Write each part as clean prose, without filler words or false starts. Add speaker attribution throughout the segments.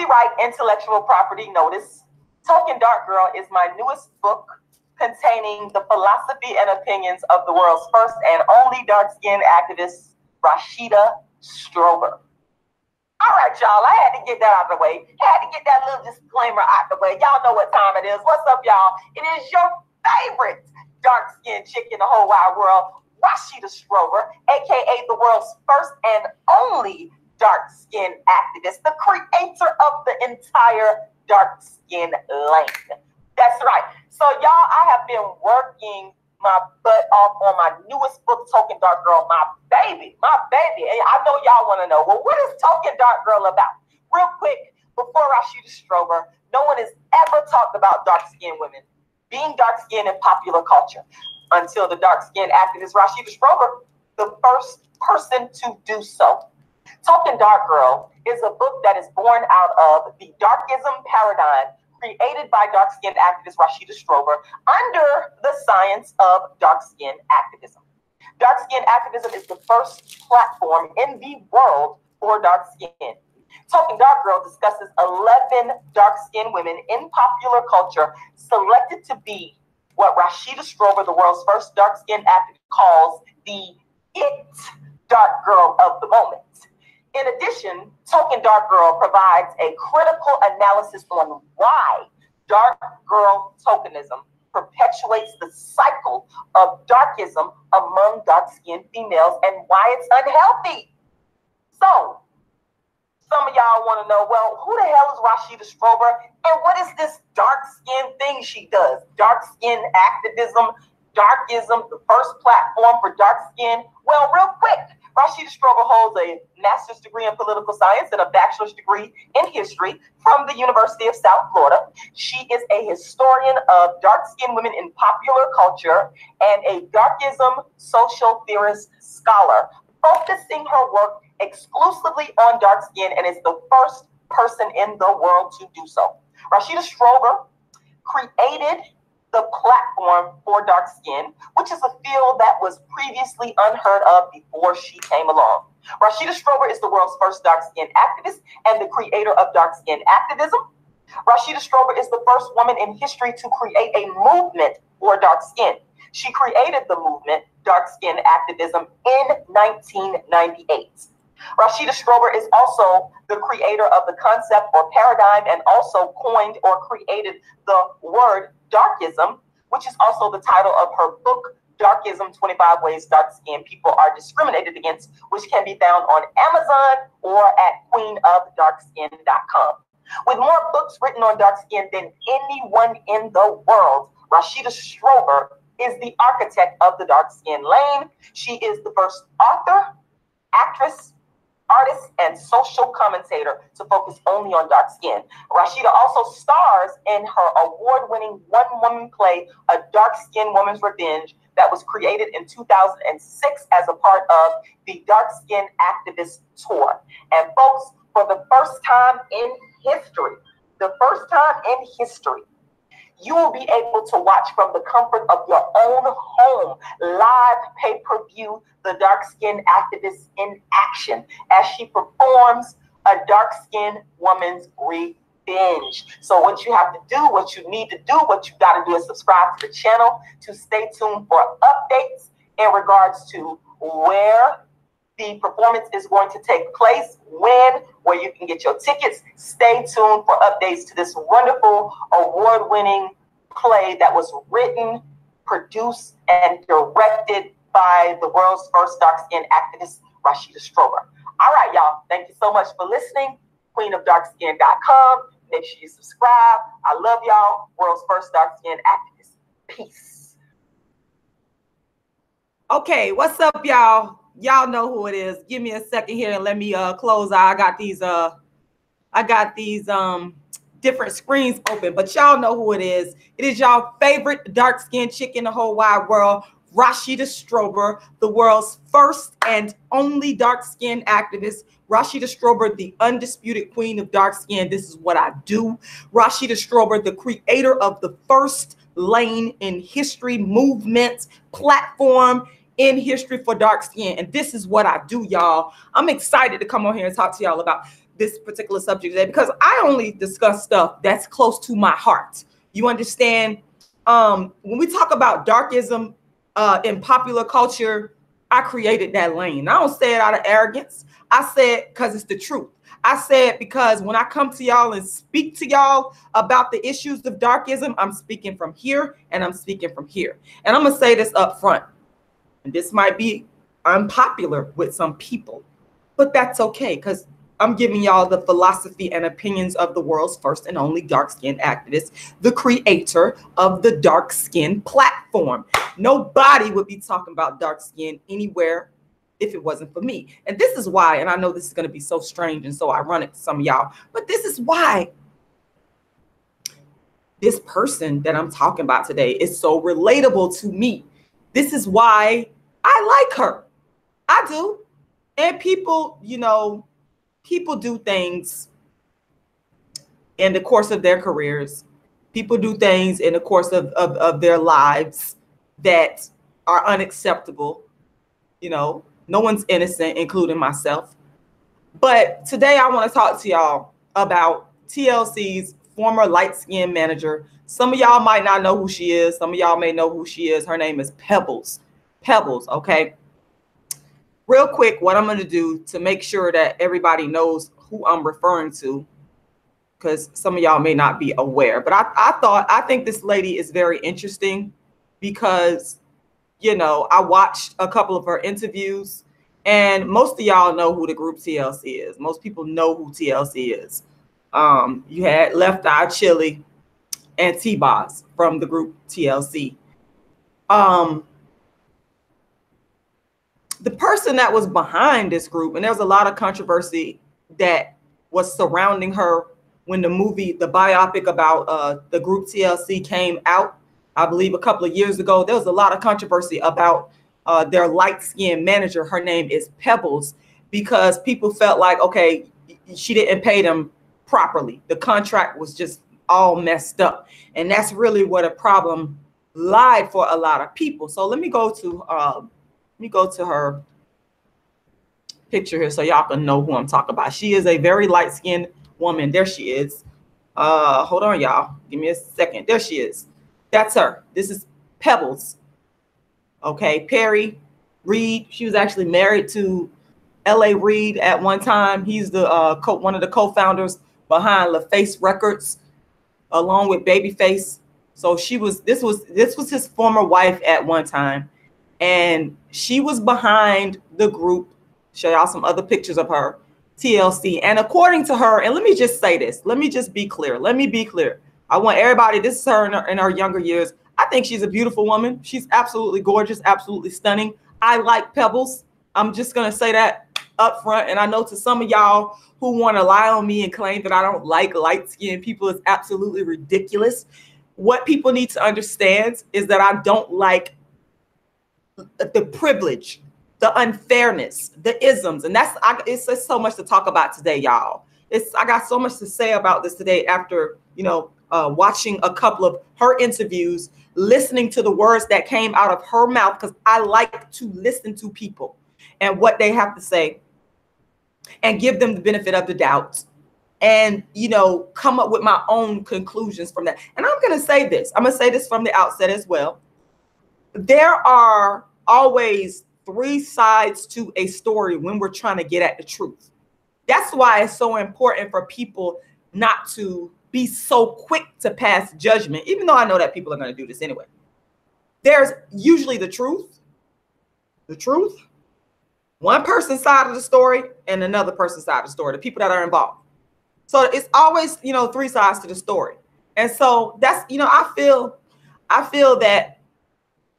Speaker 1: Copyright intellectual property notice. Token Dark Girl is my newest book containing the philosophy and opinions of the world's first and only dark-skinned activist, Rashida Strober. All right, y'all, I had to get that out of the way. I had to get that little disclaimer out the way. Y'all know what time it is. What's up, y'all? It is your favorite dark-skinned chick in the whole wide world, Rashida Strober, aka the world's first and only dark-skinned activist, the creator of the entire dark-skinned lane. That's right. So, y'all, I have been working my butt off on my newest book, Token Dark Girl, my baby. And I know y'all want to know, well, what is Token Dark Girl about? Real quick, before Rashida Strober, no one has ever talked about dark-skinned women being dark-skinned in popular culture until the dark-skinned activist Rashida Strober, the first person to do so. Token Dark Girl is a book that is born out of the Darkism paradigm created by dark-skinned activist Rashida Strober under the science of dark-skinned activism. Dark-skinned activism is the first platform in the world for dark skin. Token Dark Girl discusses 11 dark-skinned women in popular culture selected to be what Rashida Strober, the world's first dark-skinned activist, calls the it dark girl of the moment. In addition, Token Dark Girl provides a critical analysis on why dark girl tokenism perpetuates the cycle of darkism among dark-skinned females and why it's unhealthy. So, some of y'all want to know, well, who the hell is Rashida Strober and what is this dark-skinned thing she does? Dark-skinned activism, darkism, the first platform for dark skin. Well, real quick, Rashida Strober holds a master's degree in political science and a bachelor's degree in history from the University of South Florida. She is a historian of dark-skinned women in popular culture and a darkism social theorist scholar, focusing her work exclusively on dark skin, and is the first person in the world to do so. Rashida Strober created the platform for dark skin, which is a field that was previously unheard of before she came along. Rashida Strober is the world's first dark skin activist and the creator of dark skin activism. Rashida Strober is the first woman in history to create a movement for dark skin. She created the movement dark skin activism in 1998. Rashida Strober is also the creator of the concept or paradigm and also coined or created the word Darkism, which is also the title of her book, Darkism, 25 Ways Dark-Skinned People Are Discriminated Against, which can be found on Amazon or at queenofdarkskin.com. With more books written on dark skin than anyone in the world, Rashida Strober is the architect of the dark skin lane. She is the first author, actress, artist, and social commentator to focus only on dark skin. Rashida also stars in her award-winning one-woman play, A Dark-Skinned Woman's Revenge, that was created in 2006 as a part of the Dark Skin Activist Tour. And folks, for the first time in history, you will be able to watch from the comfort of your own home, live pay-per-view, the dark-skinned activist in action as she performs a dark-skinned woman's revenge. So what you have to do, what you need to do, what you got to do is subscribe to the channel to stay tuned for updates in regards to where the performance is going to take place, when, where you can get your tickets. Stay tuned for updates to this wonderful award-winning play that was written, produced, and directed by the world's first dark-skinned activist, Rashida Strober. All right, y'all. Thank you so much for listening. queenofdarkskin.com. Make sure you subscribe. I love y'all. World's first dark-skinned activist. Peace.
Speaker 2: Okay, what's up, y'all? Y'all know who it is. Give me a second here and let me close out. I got these different screens open, but y'all know who it is. It is y'all favorite dark-skinned chick in the whole wide world, Rashida Strober, the world's first and only dark-skinned activist. Rashida Strober, the undisputed queen of dark skin. This is what I do. Rashida Strober, the creator of the first lane in history, movement, platform in history for dark skin. And this is what I do, y'all. I'm excited to come on here and talk to y'all about this particular subject today because I only discuss stuff that's close to my heart. You understand? When we talk about darkism in popular culture, I created that lane. I don't say it out of arrogance. I say it because it's the truth. I say it because when I come to y'all and speak to y'all about the issues of darkism, I'm speaking from here and I'm speaking from here. And I'm going to say this up front. And this might be unpopular with some people, but that's okay because I'm giving y'all the philosophy and opinions of the world's first and only dark-skinned activist, the creator of the dark skin platform. Nobody would be talking about dark skin anywhere if it wasn't for me. And this is why, and I know this is going to be so strange and so ironic to some of y'all, but this is why this person that I'm talking about today is so relatable to me. This is why I like her. I do. And people, you know, people do things in the course of their careers. People do things in the course of their lives that are unacceptable. You know, no one's innocent, including myself. But today I want to talk to y'all about TLC's former light-skinned manager. Some of y'all might not know who she is. Some of y'all may know who she is. Her name is Pebbles. Pebbles, okay? Real quick, what I'm going to do to make sure that everybody knows who I'm referring to, because some of y'all may not be aware, but I think this lady is very interesting because, you know, I watched a couple of her interviews and most of y'all know who the group TLC is. Most people know who TLC is. You had Left Eye Chili and T-Boz from the group TLC. The person that was behind this group, and there was a lot of controversy that was surrounding her when the movie, the biopic about the group TLC came out, I believe a couple of years ago. There was a lot of controversy about their light-skinned manager. Her name is Pebbles, because people felt like, okay, she didn't pay them properly. The contract was just all messed up. And that's really what a problem lied for a lot of people. So let me go to her picture here so y'all can know who I'm talking about. She is a very light-skinned woman. There she is. Hold on, y'all. Give me a second. There she is. That's her. This is Pebbles. Okay, Perry Reed. She was actually married to L.A. Reid at one time. He's the one of the co-founders behind LaFace Records, along with Babyface. So this was his former wife at one time. And she was behind the group. Show y'all some other pictures of her, TLC. And according to her, and let me just say this, let me just be clear. Let me be clear. I want everybody, this is her in her younger years. I think she's a beautiful woman. She's absolutely gorgeous, absolutely stunning. I like Pebbles. I'm just going to say that up front. And I know to some of y'all who want to lie on me and claim that I don't like light-skinned people is absolutely ridiculous. What people need to understand is that I don't like the privilege, the unfairness, the isms. And it's just so much to talk about today, y'all. I got so much to say about this today after, you know, watching a couple of her interviews, listening to the words that came out of her mouth, because I like to listen to people and what they have to say and give them the benefit of the doubt and, you know, come up with my own conclusions from that. And I'm going to say this. I'm going to say this from the outset as well. There are always three sides to a story when we're trying to get at the truth. That's why it's so important for people not to be so quick to pass judgment, even though I know that people are going to do this anyway. There's usually the truth, one person's side of the story and another person's side of the story, the people that are involved. So it's always, you know, three sides to the story. And so that's, you know, I feel that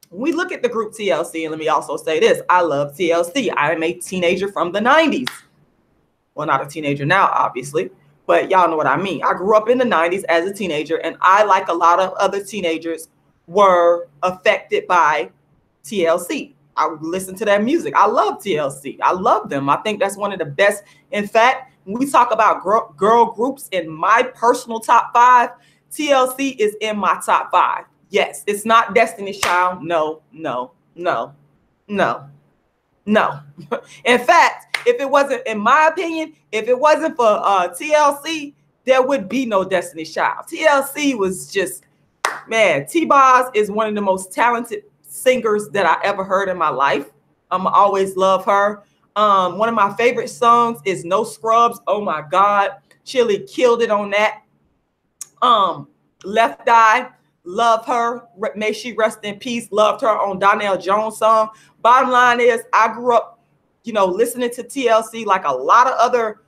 Speaker 2: when we look at the group TLC, and let me also say this, I love TLC. I am a teenager from the 90s. Well, not a teenager now, obviously, but y'all know what I mean. I grew up in the 90s as a teenager, and I, like a lot of other teenagers, were affected by TLC. I would listen to their music. I love TLC. I love them. I think that's one of the best. In fact, when we talk about girl groups in my personal top 5, TLC is in my top 5. Yes, it's not Destiny's Child. No. In fact, if it wasn't, in my opinion, if it wasn't for TLC, there would be no Destiny's Child. TLC was just, man, T-Boz is one of the most talented singers that I ever heard in my life. I'm always love her. One of my favorite songs is No Scrubs. Oh my God. Chili killed it on that. Left Eye, love her. May she rest in peace. Loved her on Donnell Jones' song. Bottom line is, I grew up, you know, listening to TLC like a lot of other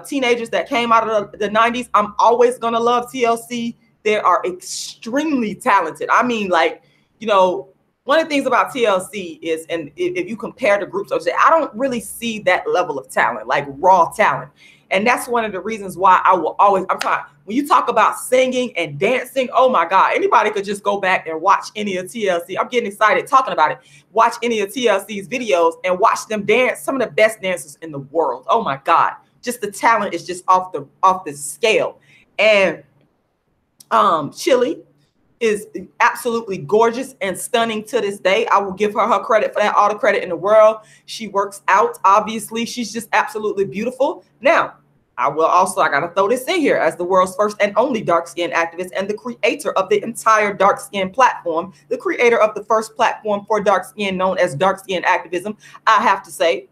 Speaker 2: teenagers that came out of the 90s. I'm always gonna love TLC. They are extremely talented. I mean, like, you know, one of the things about TLC is, and if you compare the groups, I don't really see that level of talent, like raw talent. And that's one of the reasons why I will always, when you talk about singing and dancing, oh my God, anybody could just go back and watch any of TLC. I'm getting excited talking about it. Watch any of TLC's videos and watch them dance. Some of the best dancers in the world. Oh my God. Just the talent is just off the scale. And Chili is absolutely gorgeous and stunning to this day. I will give her credit for that, all the credit in the world. She works out, obviously. She's just absolutely beautiful. Now, I got to throw this in here as the world's first and only dark skin activist and the creator of the entire dark skin platform, the creator of the first platform for dark skin known as dark skin activism. I have to say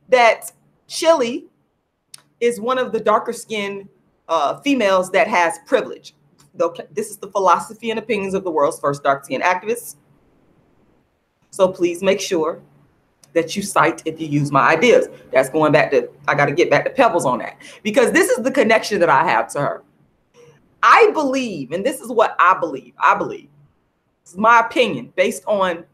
Speaker 2: that Chili is one of the darker skinned females that has privilege. This is the philosophy and opinions of the world's first dark skin activists. So please make sure that you cite if you use my ideas. That's going back to, I got to get back to Pebbles on that, because this is the connection that I have to her. I believe, and this is what I believe, it's my opinion based on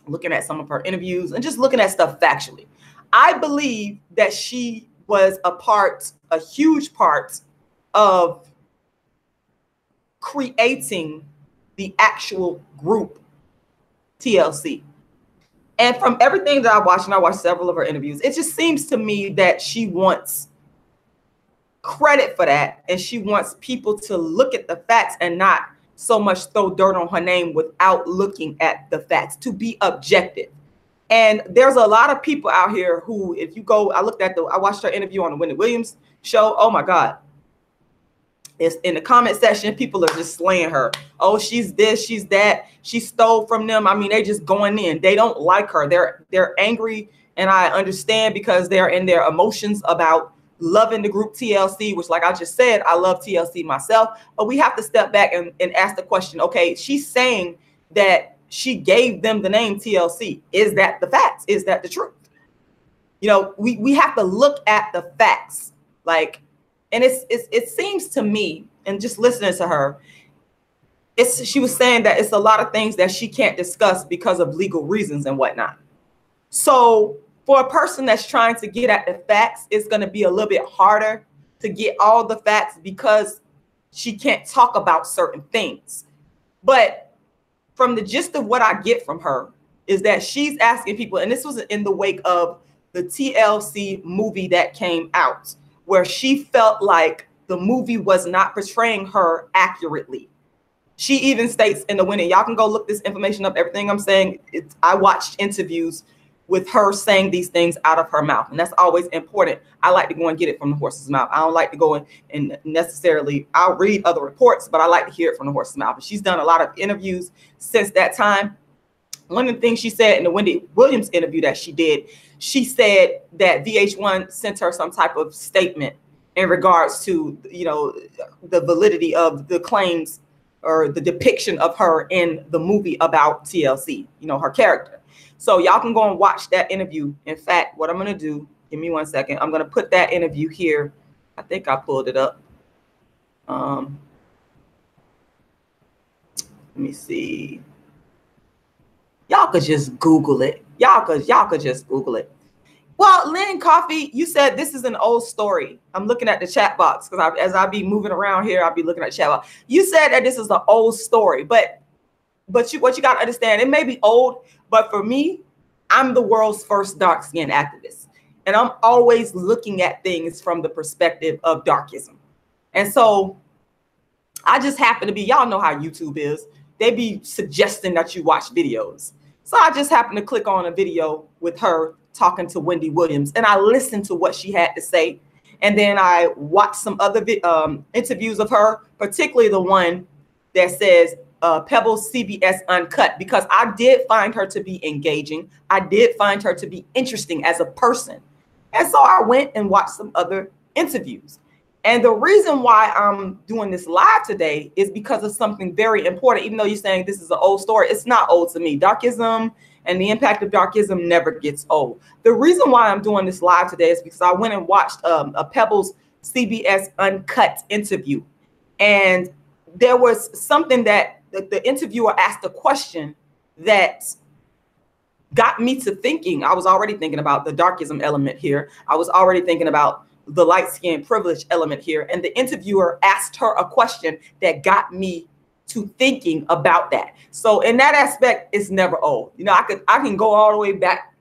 Speaker 2: looking at some of her interviews and just looking at stuff factually. I believe that she was a huge part of creating the actual group TLC. And from everything that I watched, and I watched several of her interviews, it just seems to me that she wants credit for that. And she wants people to look at the facts and not so much throw dirt on her name without looking at the facts, to be objective. And there's a lot of people out here who, if you go, I watched her interview on the Wendy Williams show. Oh my God. It's in the comment section, people are just slaying her. Oh, she's this, she's that. She stole from them. I mean, they just going in. They don't like her. They're angry, and I understand, because they're in their emotions about loving the group TLC, which, like I just said, I love TLC myself. But we have to step back and ask the question, okay, she's saying that she gave them the name TLC. Is that the facts? Is that the truth? You know, we have to look at the facts. Like, and it seems to me, and just listening to her, she was saying that it's a lot of things that she can't discuss because of legal reasons and whatnot. So for a person that's trying to get at the facts, it's going to be a little bit harder to get all the facts because she can't talk about certain things. But from the gist of what I get from her is that she's asking people, and this was in the wake of the TLC movie that came out, where she felt like the movie was not portraying her accurately. She even states in the winning, y'all can go look this information up, everything I'm saying, I watched interviews with her saying these things out of her mouth. And that's always important. I like to go and get it from the horse's mouth. I don't like to go and necessarily, I'll read other reports, but I like to hear it from the horse's mouth. And she's done a lot of interviews since that time. One of the things she said in the Wendy Williams interview that she did, she said that VH1 sent her some type of statement in regards to, you know, the validity of the claims or the depiction of her in the movie about TLC, you know, her character. So y'all can go and watch that interview. In fact, what I'm going to do, give me 1 second. I'm going to put that interview here. I think I pulled it up. Let me see. Y'all could just Google it. Y'all could just Google it. Well, Lynn Coffee, you said this is an old story. I'm looking at the chat box because as I be moving around here, I'll be looking at the chat box. You said that this is an old story, but what you got to understand, it may be old, but for me, I'm the world's first dark skin activist. And I'm always looking at things from the perspective of darkism. And so I just happen to be, y'all know how YouTube is. They be suggesting that you watch videos. So I just happened to click on a video with her talking to Wendy Williams, and I listened to what she had to say. And then I watched some other interviews of her, particularly the one that says Pebbles CBS Uncut, because I did find her to be engaging. I did find her to be interesting as a person. And so I went and watched some other interviews. And the reason why I'm doing this live today is because of something very important. Even though you're saying this is an old story, it's not old to me. Darkism and the impact of darkism never gets old. The reason why I'm doing this live today is because I went and watched a Pebbles CBS Uncut interview. And there was something that the interviewer asked a question that got me to thinking. I was already thinking about the darkism element here. I was already thinking about the light skin privilege element here. And the interviewer asked her a question that got me to thinking about that. So in that aspect, it's never old. You know, I can go all the way back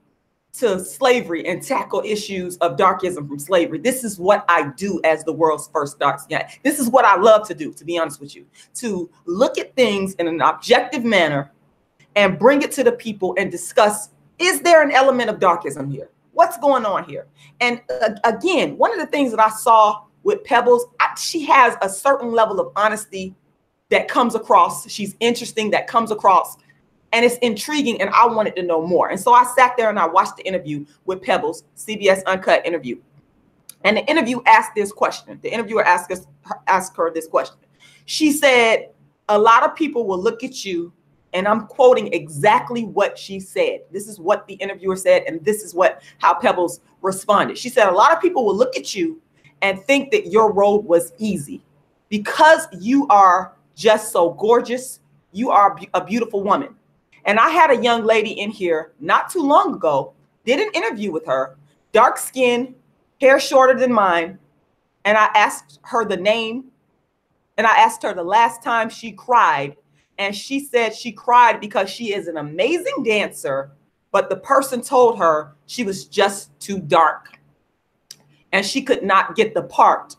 Speaker 2: to slavery and tackle issues of darkism from slavery. This is what I do as the world's first dark skin. This is what I love to do, to be honest with you, to look at things in an objective manner and bring it to the people and discuss, is there an element of darkism here? What's going on here? And again, one of the things that I saw with Pebbles, she has a certain level of honesty that comes across. She's interesting, that comes across, and it's intriguing, and I wanted to know more. And so I sat there and I watched the interview with Pebbles, CBS Uncut interview. And the interview asked this question. The interviewer asked her this question. She said, a lot of people will look at you, and I'm quoting exactly what she said. This is what the interviewer said, and this is how Pebbles responded. She said, a lot of people will look at you and think that your road was easy because you are just so gorgeous. You are a beautiful woman. And I had a young lady in here not too long ago, did an interview with her, dark skin, hair shorter than mine. And I asked her the name, and I asked her the last time she cried. And she said she cried because she is an amazing dancer, but the person told her she was just too dark and she could not get the part.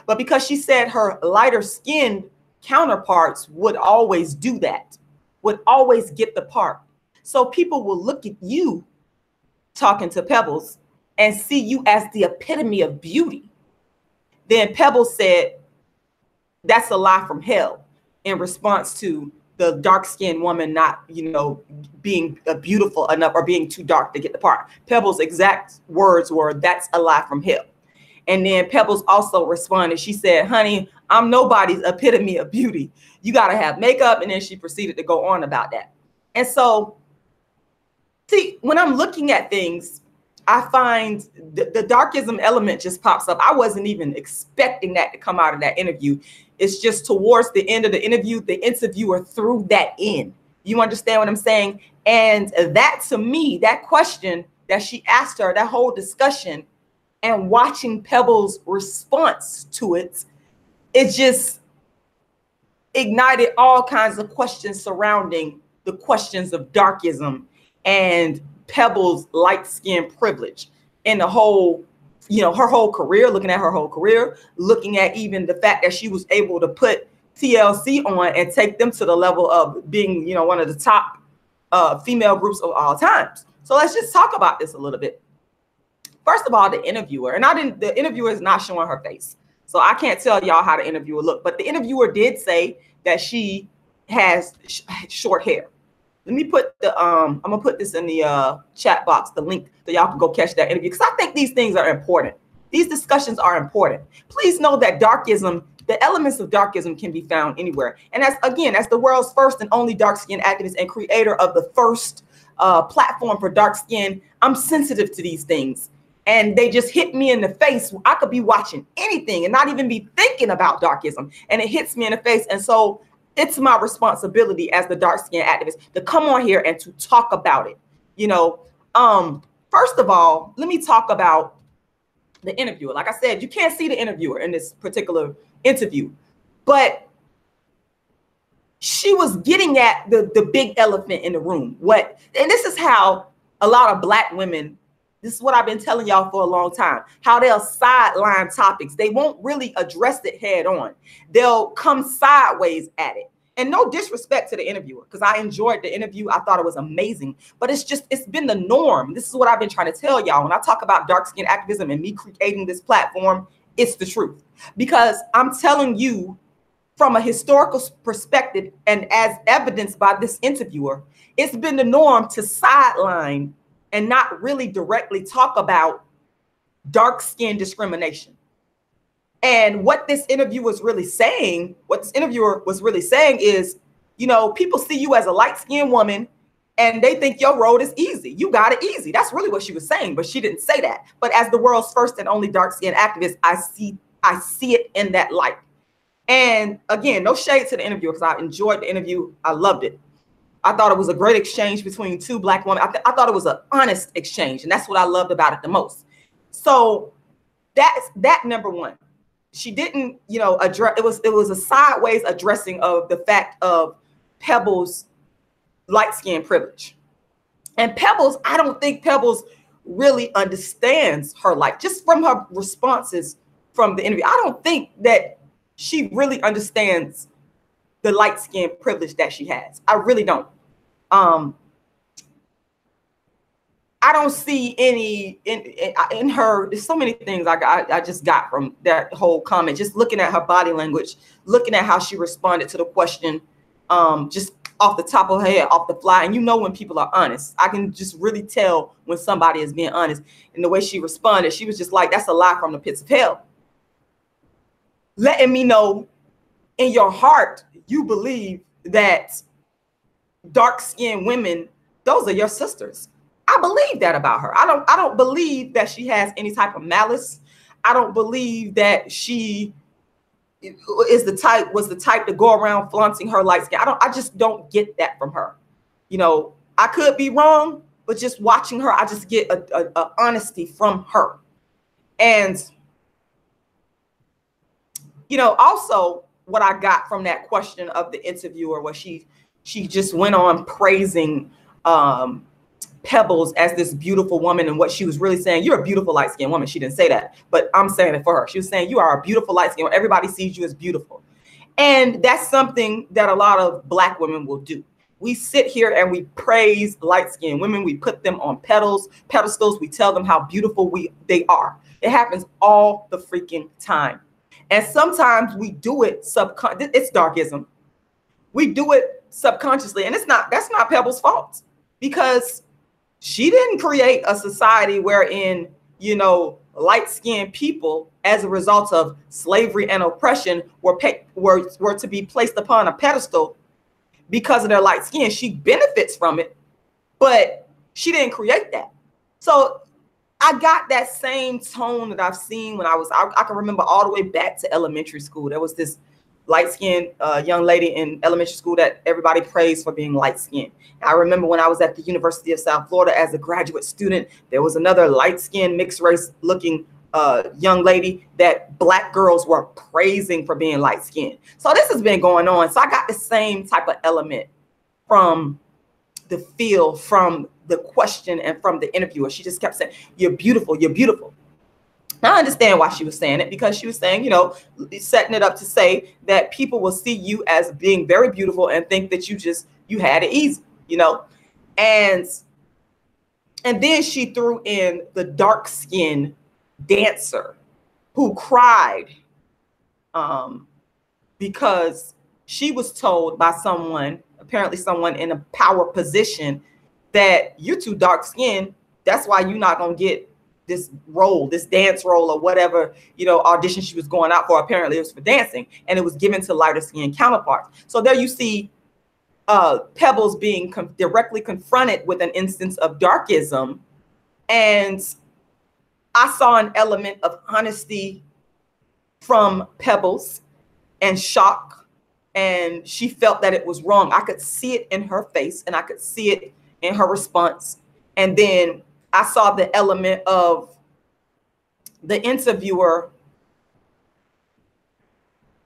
Speaker 2: But because she said her lighter skinned counterparts would always do that, would always get the part. So people will look at you talking to Pebbles and see you as the epitome of beauty. Then Pebbles said, that's a lie from hell, in response to the dark-skinned woman not, being beautiful enough or being too dark to get the part. Pebbles' exact words were, that's a lie from hell. And then Pebbles also responded. She said, honey, I'm nobody's epitome of beauty. You got to have makeup. And then she proceeded to go on about that. And so, see, when I'm looking at things, I find the darkism element just pops up. I wasn't even expecting that to come out of that interview. It's just towards the end of the interview, the interviewer threw that in. You understand what I'm saying? And that, to me, that question that she asked her, that whole discussion, and watching Pebbles' response to it, it just ignited all kinds of questions surrounding the questions of darkism and Pebbles' light skin privilege and the whole, her whole career, looking at her whole career, looking at even the fact that she was able to put TLC on and take them to the level of being, one of the top female groups of all times. So let's just talk about this a little bit. First of all, the interviewer, the interviewer is not showing her face. So I can't tell y'all how the interviewer looked, but the interviewer did say that she has short hair. Let me put I'm gonna put this in the chat box, the link, so y'all can go catch that interview, because I think these things are important. These discussions are important. Please know that darkism, the elements of darkism can be found anywhere. And as the world's first and only dark skin activist and creator of the first platform for dark skin, I'm sensitive to these things. And they just hit me in the face. I could be watching anything and not even be thinking about darkism, and it hits me in the face. And so it's my responsibility as the dark skin activist to come on here and to talk about it. First of all, let me talk about the interviewer. Like I said, you can't see the interviewer in this particular interview, but she was getting at the big elephant in the room. And this is how a lot of Black women, this is what I've been telling y'all for a long time, how they'll sideline topics. They won't really address it head on. They'll come sideways at it. And no disrespect to the interviewer, because I enjoyed the interview. I thought it was amazing, but it's been the norm. This is what I've been trying to tell y'all. When I talk about dark skin activism and me creating this platform, it's the truth, because I'm telling you from a historical perspective, and as evidenced by this interviewer, it's been the norm to sideline and not really directly talk about dark skin discrimination. And what this interviewer was really saying, is, you know, people see you as a light-skinned woman and they think your road is easy. You got it easy. That's really what she was saying, but she didn't say that. But as the world's first and only dark-skinned activist, I see it in that light. And again, no shade to the interviewer, because I enjoyed the interview. I loved it. I thought it was a great exchange between two Black women. I thought it was an honest exchange, and that's what I loved about it the most. So that's that, number one. She didn't, you know, address, it was a sideways addressing of the fact of Pebbles' light skin privilege. And Pebbles, I don't think Pebbles really understands her light, just from her responses from the interview. I don't think that she really understands the light skin privilege that she has. I really don't. I don't see any in her. There's so many things I just got from that whole comment. Just looking at her body language, looking at how she responded to the question, just off the top of her head, off the fly. And you know when people are honest. I can just really tell when somebody is being honest. And the way she responded, she was just like, "That's a lie from the pits of hell." Letting me know in your heart you believe that dark-skinned women, those are your sisters. I believe that about her. I don't believe that she has any type of malice. I don't believe that she was the type to go around flaunting her light skin. I just don't get that from her. You know, I could be wrong, but just watching her, I just get a honesty from her. And, you know, also what I got from that question of the interviewer was she just went on praising Pebbles as this beautiful woman, and what she was really saying, you're a beautiful light-skinned woman. She didn't say that, but I'm saying it for her. She was saying you are a beautiful light-skinned woman. Everybody sees you as beautiful. And that's something that a lot of Black women will do. We sit here and we praise light-skinned women. We put them on pedestals. We tell them how beautiful they are. It happens all the freaking time. And sometimes we do it subconsciously. It's darkism. We do it subconsciously, and that's not Pebbles' fault, because she didn't create a society wherein, you know, light-skinned people, as a result of slavery and oppression, were to be placed upon a pedestal because of their light skin. She benefits from it, but she didn't create that. So I got that same tone that I've seen when I can remember all the way back to elementary school. There was this light-skinned young lady in elementary school that everybody praised for being light-skinned. I remember when I was at the University of South Florida as a graduate student, there was another light-skinned, mixed-race looking young lady that Black girls were praising for being light-skinned. So this has been going on. So I got the same type of element from the feel, from the question, and from the interviewer. She just kept saying, "You're beautiful, you're beautiful." I understand why she was saying it, because she was saying, you know, setting it up to say that people will see you as being very beautiful and think that you had it easy, you know. And then she threw in the dark-skinned dancer who cried because she was told by someone, apparently someone in a power position, that you're too dark-skinned. That's why you're not going to get this role, this dance role, or whatever, you know, audition she was going out for. Apparently it was for dancing, and it was given to lighter skinned counterparts. So there you see Pebbles being directly confronted with an instance of darkism. And I saw an element of honesty from Pebbles and shock. And she felt that it was wrong. I could see it in her face, and I could see it in her response. And then I saw the element of the interviewer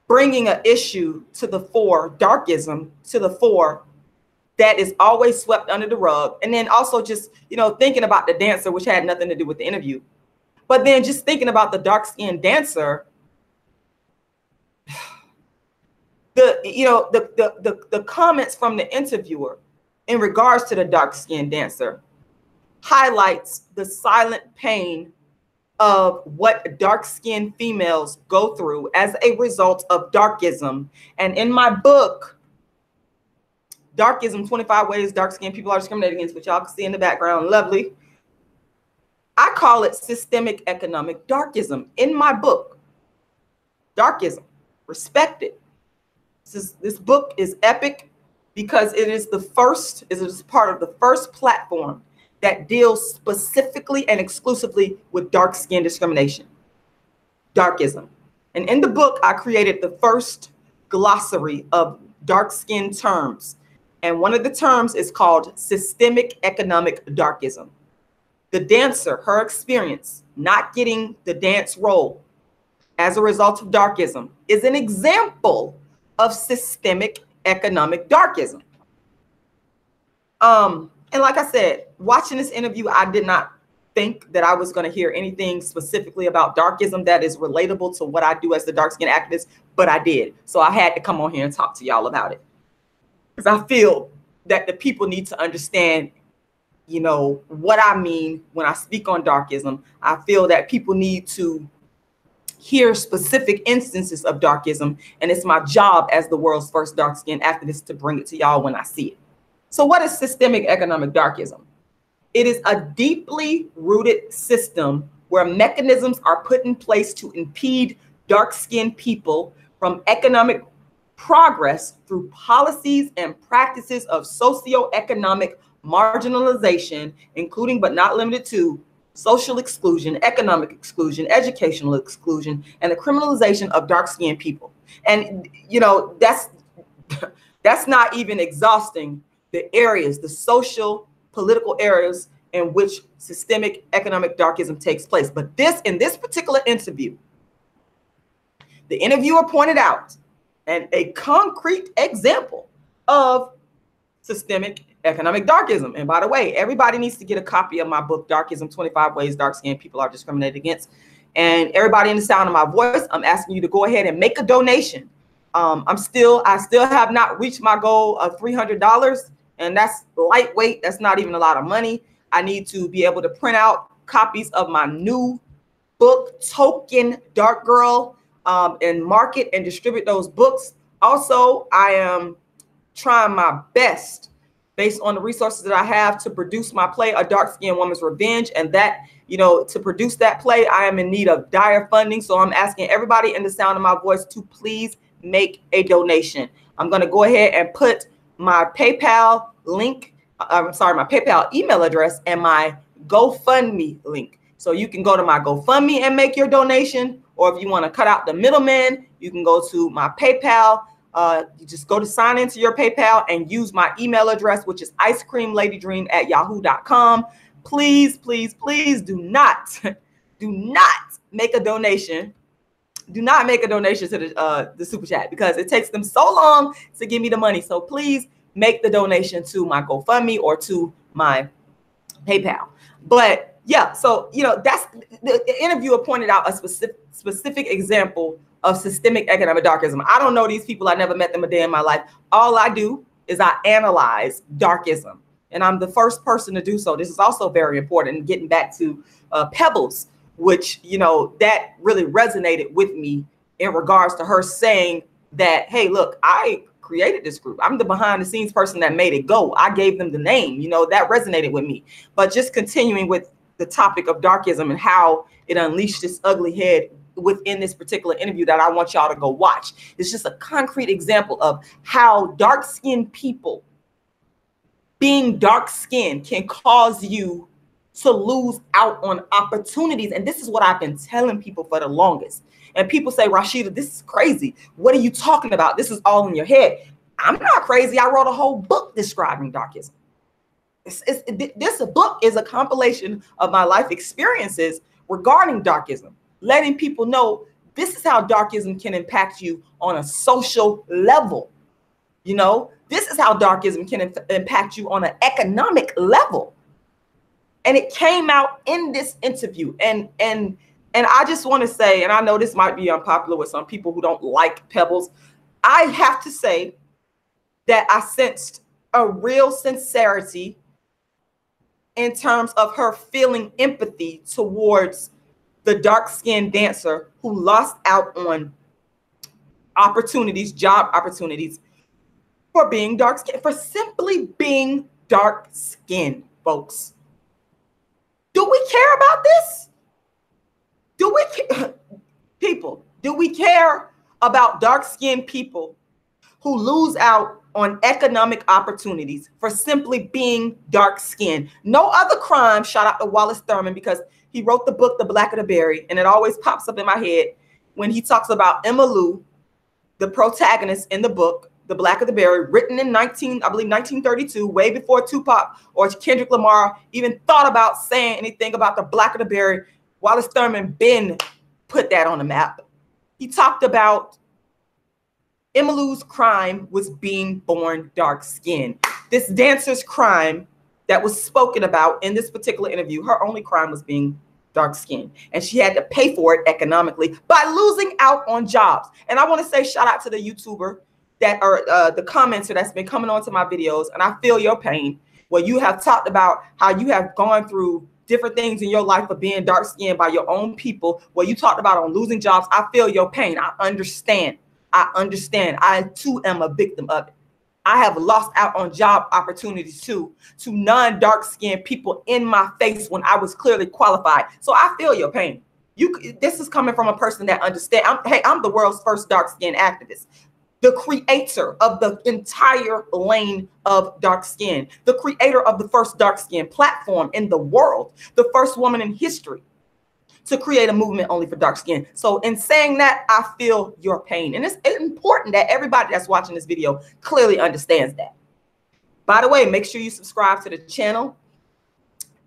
Speaker 2: bringing an issue to the fore, darkism to the fore, that is always swept under the rug. And then also just, you know, thinking about the dancer, which had nothing to do with the interview. But then just thinking about the dark-skinned dancer, the comments from the interviewer in regards to the dark-skinned dancer highlights the silent pain of what dark-skinned females go through as a result of darkism. And in my book, Darkism, 25 Ways Dark-Skinned People Are Discriminated Against, which y'all can see in the background, lovely, I call it systemic economic darkism in my book. Darkism, respect it. This book is epic because it is part of the first platform that deals specifically and exclusively with dark skin discrimination, darkism. And in the book, I created the first glossary of dark skin terms. And one of the terms is called systemic economic darkism. The dancer, her experience not getting the dance role as a result of darkism is an example of systemic economic darkism. And like I said, watching this interview, I did not think that I was going to hear anything specifically about darkism that is relatable to what I do as the dark-skinned activist, but I did. So I had to come on here and talk to y'all about it. Because I feel that the people need to understand, you know, what I mean when I speak on darkism. I feel that people need to hear specific instances of darkism, and it's my job as the world's first dark-skinned activist to bring it to y'all when I see it. So what is systemic economic darkism? It is a deeply rooted system where mechanisms are put in place to impede dark-skinned people from economic progress through policies and practices of socioeconomic marginalization, including but not limited to social exclusion, economic exclusion, educational exclusion, and the criminalization of dark-skinned people. And, you know, that's not even exhausting the areas, the social, political areas in which systemic economic darkism takes place. But in this particular interview, the interviewer pointed out a concrete example of systemic economic darkism. And by the way, everybody needs to get a copy of my book, Darkism, 25 Ways Dark-Skinned People Are Discriminated Against. And everybody in the sound of my voice, I'm asking you to go ahead and make a donation. I still have not reached my goal of $300. And that's lightweight. That's not even a lot of money. I need to be able to print out copies of my new book, Token Dark Girl, and market and distribute those books. Also, I am trying my best, based on the resources that I have, to produce my play, A Dark-Skinned Woman's Revenge. And that, you know, to produce that play, I am in need of dire funding. So I'm asking everybody in the sound of my voice to please make a donation. I'm going to go ahead and put my PayPal link, my PayPal email address and my GoFundMe link. So you can go to my GoFundMe and make your donation, or if you want to cut out the middleman, you can go to my PayPal. You just go to sign into your PayPal and use my email address, which is icecreamladydream@yahoo.com. Please, please, please do not make a donation. Do not make a donation to the super chat, because it takes them so long to give me the money. So please make the donation to my GoFundMe or to my PayPal. But yeah, so, you know, that's the interviewer pointed out a specific example of systemic economic darkism. I don't know these people. I never met them a day in my life. All I do is I analyze darkism, and I'm the first person to do so. This is also very important. And getting back to Pebbles, which, you know, that really resonated with me in regards to her saying that, hey, look, I created this group. I'm the behind the scenes person that made it go. I gave them the name, you know, that resonated with me. But just continuing with the topic of darkism and how it unleashed this ugly head within this particular interview that I want y'all to go watch. It's just a concrete example of how dark-skinned people being dark-skinned can cause you to lose out on opportunities. And this is what I've been telling people for the longest. And people say, Rashida, this is crazy. What are you talking about? This is all in your head. I'm not crazy. I wrote a whole book describing darkism. This book is a compilation of my life experiences regarding darkism, letting people know this is how darkism can impact you on a social level. You know, this is how darkism can impact you on an economic level. And it came out in this interview. And I just want to say, and I know this might be unpopular with some people who don't like Pebbles, I have to say that I sensed a real sincerity in terms of her feeling empathy towards the dark-skinned dancer who lost out on opportunities, job opportunities, for being dark-skinned, for simply being dark-skinned, folks. Do we care about this? Do we people, do we care about dark-skinned people who lose out on economic opportunities for simply being dark-skinned? No other crime, shout out to Wallace Thurman, because he wrote the book, The Blacker the Berry, and it always pops up in my head when he talks about Emma Lou, the protagonist in the book, The Blacker the Berry, written in 1932, way before Tupac or Kendrick Lamar even thought about saying anything about the Blacker the Berry. Wallace Thurman Ben put that on the map. He talked about Emma Lou's crime was being born dark-skinned. This dancer's crime that was spoken about in this particular interview, her only crime was being dark-skinned, and she had to pay for it economically by losing out on jobs. And I want to say shout out to the YouTuber that are the commenter that's been coming onto my videos, and I feel your pain. Well, you have talked about how you have gone through different things in your life of being dark-skinned by your own people. Well, you talked about on losing jobs. I feel your pain. I understand. I too am a victim of it. I have lost out on job opportunities too, to non-dark-skinned people in my face when I was clearly qualified. So I feel your pain. This is coming from a person that understands. I'm the world's first dark-skinned activist, the creator of the entire lane of dark skin, the creator of the first dark skin platform in the world, the first woman in history to create a movement only for dark skin. So in saying that, I feel your pain. And it's important that everybody that's watching this video clearly understands that. By the way, make sure you subscribe to the channel,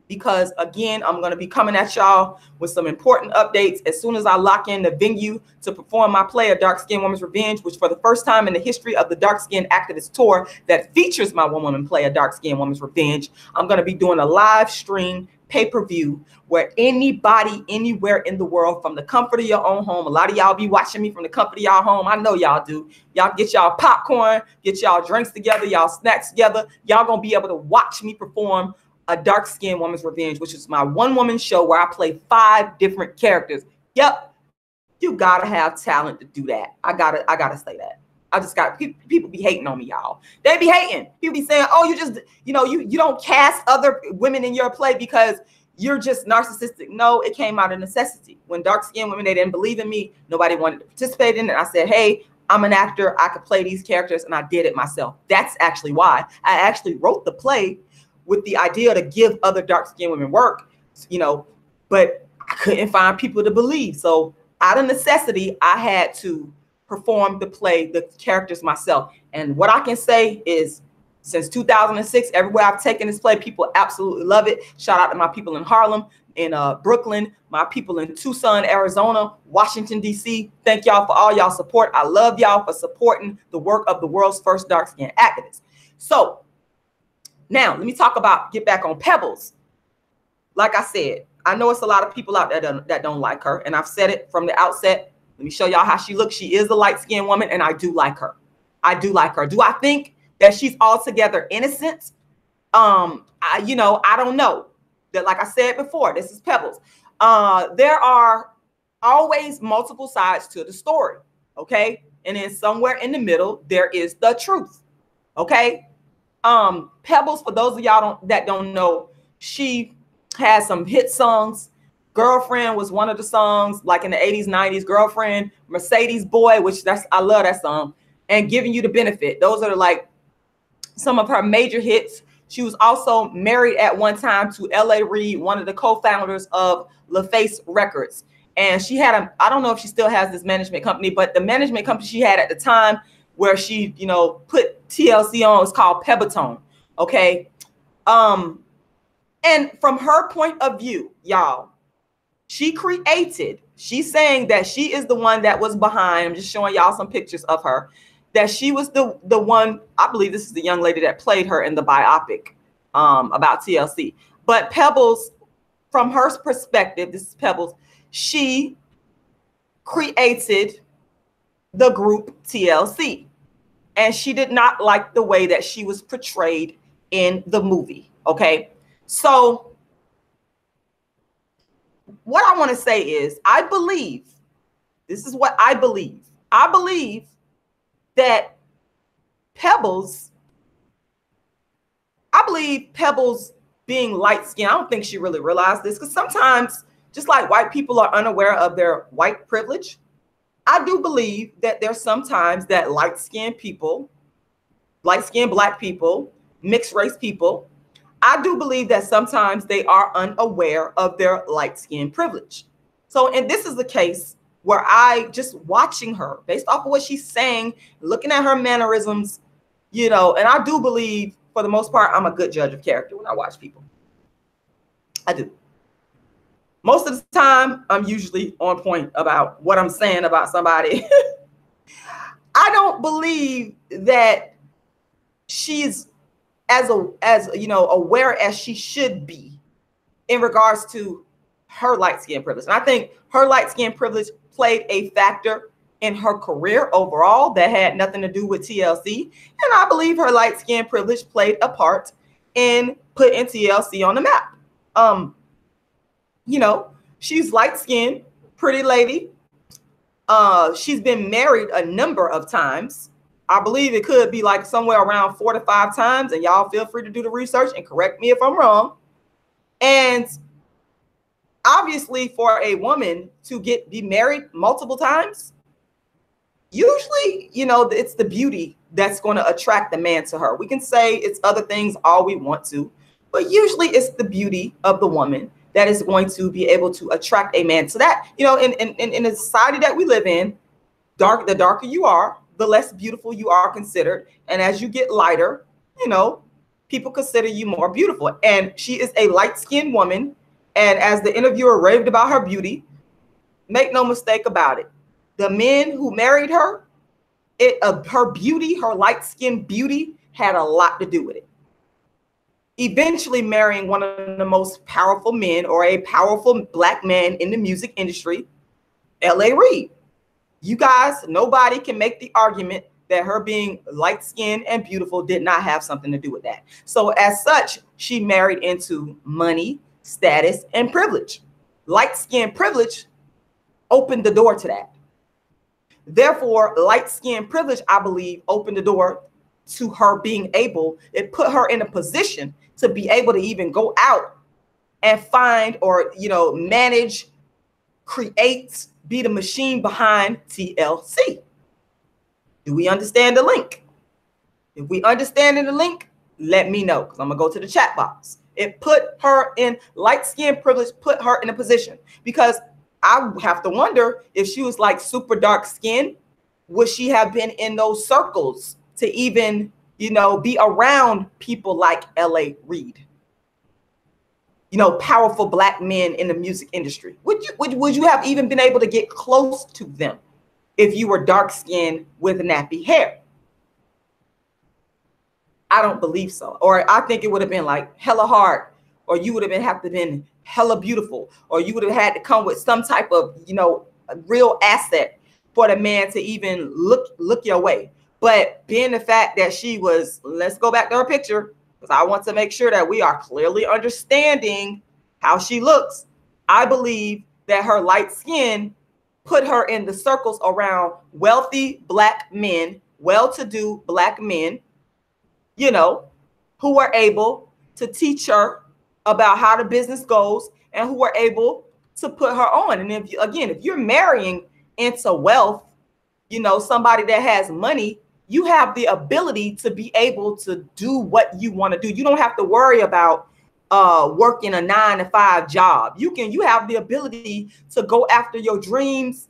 Speaker 2: because again, I'm going to be coming at y'all with some important updates as soon as I lock in the venue to perform my play, A Dark Skinned Woman's Revenge, which for the first time in the history of the Dark Skinned Activist Tour that features my one woman play, A Dark Skinned Woman's Revenge, I'm going to be doing a live stream pay-per-view where anybody anywhere in the world, from the comfort of your own home, a lot of y'all be watching me from the comfort of y'all home. I know y'all do. Y'all get y'all popcorn, get y'all drinks together, y'all snacks together. Y'all going to be able to watch me perform A Dark Skinned Woman's Revenge, which is my one-woman show where I play 5 different characters. Yep, you gotta have talent to do that. I gotta say that. I just got people be hating on me, y'all. They be hating. People be saying, "Oh, you just, you don't cast other women in your play because you're just narcissistic." No, it came out of necessity. When dark-skinned women, they didn't believe in me. Nobody wanted to participate in it. I said, "Hey, I'm an actor. I could play these characters," and I did it myself. That's actually why I actually wrote the play, with the idea to give other dark-skinned women work, but I couldn't find people to believe. So out of necessity, I had to perform the play, the characters myself. And what I can say is, since 2006, everywhere I've taken this play, people absolutely love it. Shout out to my people in Harlem, in Brooklyn, my people in Tucson, Arizona, Washington, D.C. Thank y'all for all y'all support. I love y'all for supporting the work of the world's first dark-skinned activist. So now, let me get back on Pebbles. Like I said, I know it's a lot of people out there that don't like her, and I've said it from the outset. Let me show y'all how she looks. She is a light-skinned woman, and I do like her. I do like her. Do I think that she's altogether innocent? I don't know. That, like I said before, this is Pebbles. There are always multiple sides to the story, okay? And then somewhere in the middle, there is the truth, okay? Pebbles, for those of y'all that don't know, she has some hit songs. Girlfriend was one of the songs, like in the 80s, 90s. Girlfriend, Mercedes Boy, I love that song. And Giving You the Benefit. Those are like some of her major hits. She was also married at one time to L.A. Reid, one of the co-founders of LaFace Records. And she had I don't know if she still has this management company, but the management company she had at the time where she, put TLC on, was called Pebble. Okay. And from her point of view, y'all, she's saying that she is the one that was behind. I'm just showing y'all some pictures of her, that she was the one. I believe this is the young lady that played her in the biopic about TLC. But Pebbles, from her perspective, this is Pebbles, she created the group TLC. And she did not like the way that she was portrayed in the movie. Okay. So what I want to say is, I believe, this is what I believe. I believe that Pebbles being light skinned, I don't think she really realized this, because sometimes, just like white people are unaware of their white privilege, I do believe that there's sometimes that light skinned people, light skinned Black people, mixed race people, I do believe that sometimes they are unaware of their light skin privilege. So, and this is the case where I just watching her based off of what she's saying, looking at her mannerisms, you know, and I do believe for the most part, I'm a good judge of character when I watch people. I do. Most of the time, I'm usually on point about what I'm saying about somebody. I don't believe that she's as you know, aware as she should be in regards to her light skin privilege. And I think her light skin privilege played a factor in her career overall that had nothing to do with TLC. And I believe her light skin privilege played a part in putting TLC on the map. You know, she's light skinned, pretty lady. She's been married a number of times. I believe it could be like somewhere around 4 to 5 times, and y'all feel free to do the research and correct me if I'm wrong. And obviously for a woman to be married multiple times, usually, you know, it's the beauty that's going to attract the man to her. We can say it's other things all we want to, but usually it's the beauty of the woman that is going to be able to attract a man. So that, you know, in the society that we live in, the darker you are, the less beautiful you are considered. And as you get lighter, you know, people consider you more beautiful. And she is a light-skinned woman. And as the interviewer raved about her beauty, make no mistake about it, the men who married her, her beauty, her light-skinned beauty had a lot to do with it. Eventually marrying one of the most powerful men, or a powerful Black man in the music industry, L.A. Reid. You guys, nobody can make the argument that her being light-skinned and beautiful did not have something to do with that. So as such, she married into money, status, and privilege. Light-skinned privilege opened the door to that. Therefore, light-skinned privilege, I believe, opened the door to her being able, it put her in a position to be able to even go out and find, or, you know, manage, create, be the machine behind TLC. Do we understand the link? If we understand the link, let me know, because I'm gonna go to the chat box. It put her in light skin privilege, put her in a position, because I have to wonder if she was like super dark skin, would she have been in those circles to even, you know, be around people like L.A. Reid? You know, powerful Black men in the music industry. Would you have even been able to get close to them if you were dark skinned with nappy hair? I don't believe so. Or I think it would have been like hella hard, or you would have been hella beautiful, or you would have had to come with some type of, you know, a real asset for the man to even look your way. But being the fact that she was, let's go back to her picture, because I want to make sure that we are clearly understanding how she looks. I believe that her light skin put her in the circles around wealthy Black men, well-to-do Black men, you know, who were able to teach her about how the business goes, and who were able to put her on. And if you're marrying into wealth, you know, somebody that has money, you have the ability to be able to do what you want to do. You don't have to worry about working a 9-to-5 job. You have the ability to go after your dreams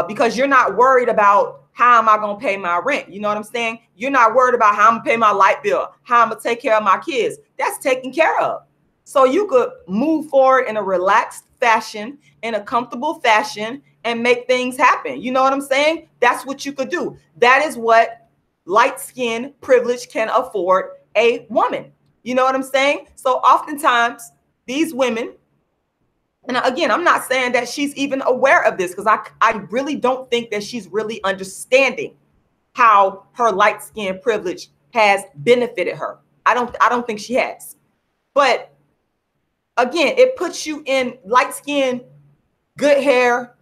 Speaker 2: because you're not worried about how am I going to pay my rent. You know what I'm saying? You're not worried about how I'm going to pay my light bill, how I'm going to take care of my kids. That's taken care of. So you could move forward in a relaxed fashion, in a comfortable fashion, and make things happen. You know what I'm saying? That's what you could do. That is what light skin privilege can afford a woman. You know what I'm saying? So oftentimes these women And again, I'm not saying that she's even aware of this, because I really don't think that she's really understanding how her light skin privilege has benefited her. I don't think she has. But again, it puts you in light skin, good hair,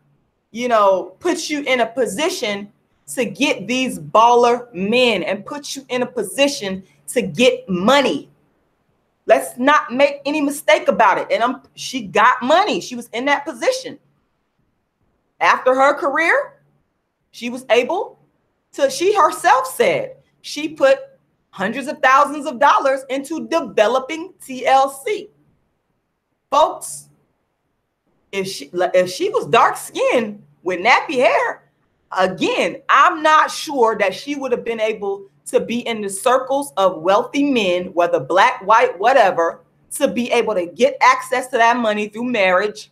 Speaker 2: you know, puts you in a position to get these baller men and puts you in a position to get money. Let's not make any mistake about it. And she got money. She was in that position. After her career, she was able to, she herself said, she put hundreds of thousands of dollars into developing TLC. Folks, if she was dark skinned with nappy hair, again, I'm not sure that she would have been able to be in the circles of wealthy men, whether black, white, whatever, to be able to get access to that money through marriage,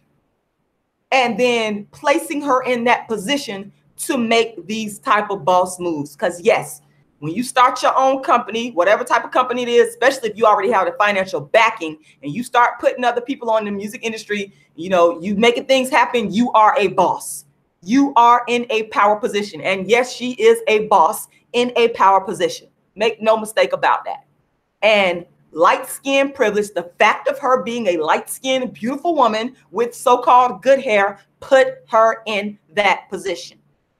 Speaker 2: and then placing her in that position to make these type of boss moves. Because yes, when you start your own company, whatever type of company it is, especially if you already have the financial backing and you start putting other people on the music industry, you know, you making things happen, you are a boss. You are in a power position. And yes, she is a boss in a power position. Make no mistake about that. And light skin privilege, the fact of her being a light skinned, beautiful woman with so-called good hair, put her in that position.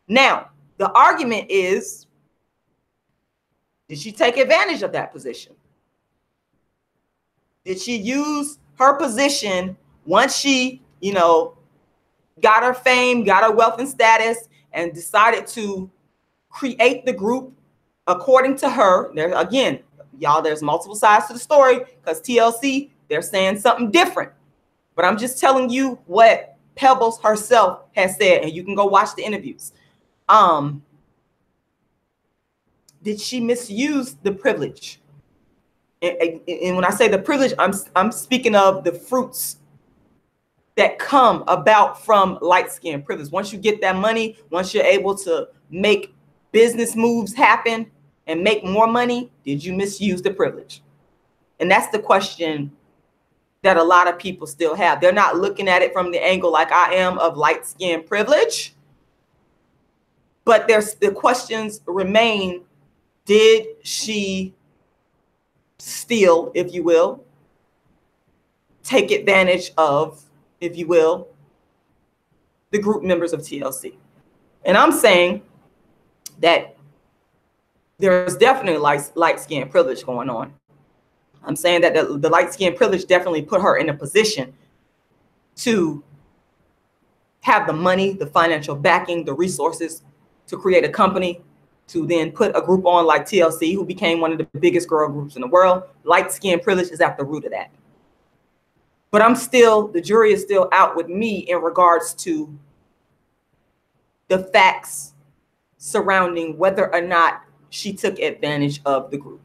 Speaker 2: Now, the argument is, did she take advantage of that position? Did she use her position once she, you know, got her fame, got her wealth and status, and decided to create the group according to her? There again, y'all, there's multiple sides to the story, because TLC, they're saying something different. But I'm just telling you what Pebbles herself has said, and you can go watch the interviews. Did she misuse the privilege? And when I say the privilege, I'm speaking of the fruits that come about from light skin privilege. Once you get that money, once you're able to make business moves happen and make more money, did you misuse the privilege? And that's the question that a lot of people still have. They're not looking at it from the angle like I am of light skin privilege, but the questions remain. Did she steal, if you will, take advantage of, if you will, the group members of TLC? And I'm saying that there's definitely light skin privilege going on. I'm saying that the light skin privilege definitely put her in a position to have the money, the financial backing, the resources to create a company, to then put a group on like TLC, who became one of the biggest girl groups in the world. Light skin privilege is at the root of that. But the jury is still out with me in regards to the facts surrounding whether or not she took advantage of the group.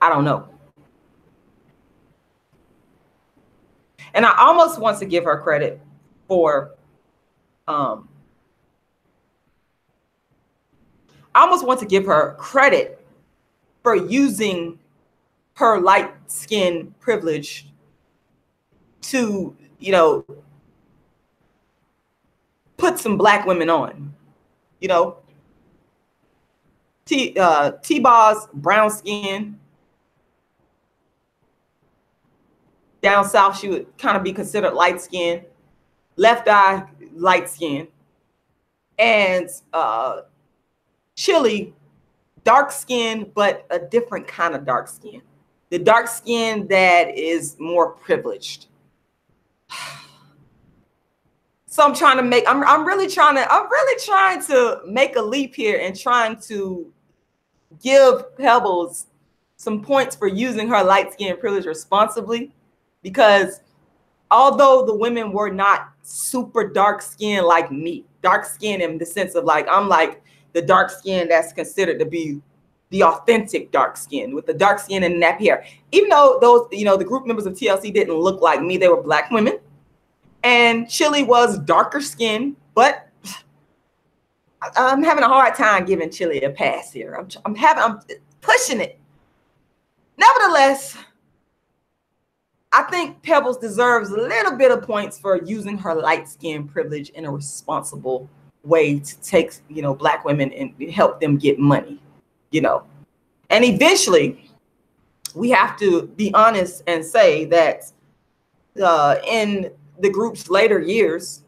Speaker 2: I don't know. And I almost want to give her credit for, I almost want to give her credit for using her light skin privilege to, you know, put some black women on. You know, T-Boz, brown skin. Down south, she would kind of be considered light skin. Left eye, light skin. And Chili, dark skin, but a different kind of dark skin. The dark skin that is more privileged. So I'm trying to make, I'm really trying to make a leap here and trying to give Pebbles some points for using her light skin privilege responsibly, because although the women were not super dark skin like me, dark skin in the sense of like, I'm like the dark skin that's considered to be the authentic dark skin, with the dark skin and nappy hair. Even though those, you know, the group members of TLC didn't look like me, they were black women. And Chili was darker skin, but I'm having a hard time giving Chili a pass here. I'm pushing it. Nevertheless, I think Pebbles deserves a little bit of points for using her light skin privilege in a responsible way to take, Black women and help them get money, And eventually, we have to be honest and say that in the group's later years,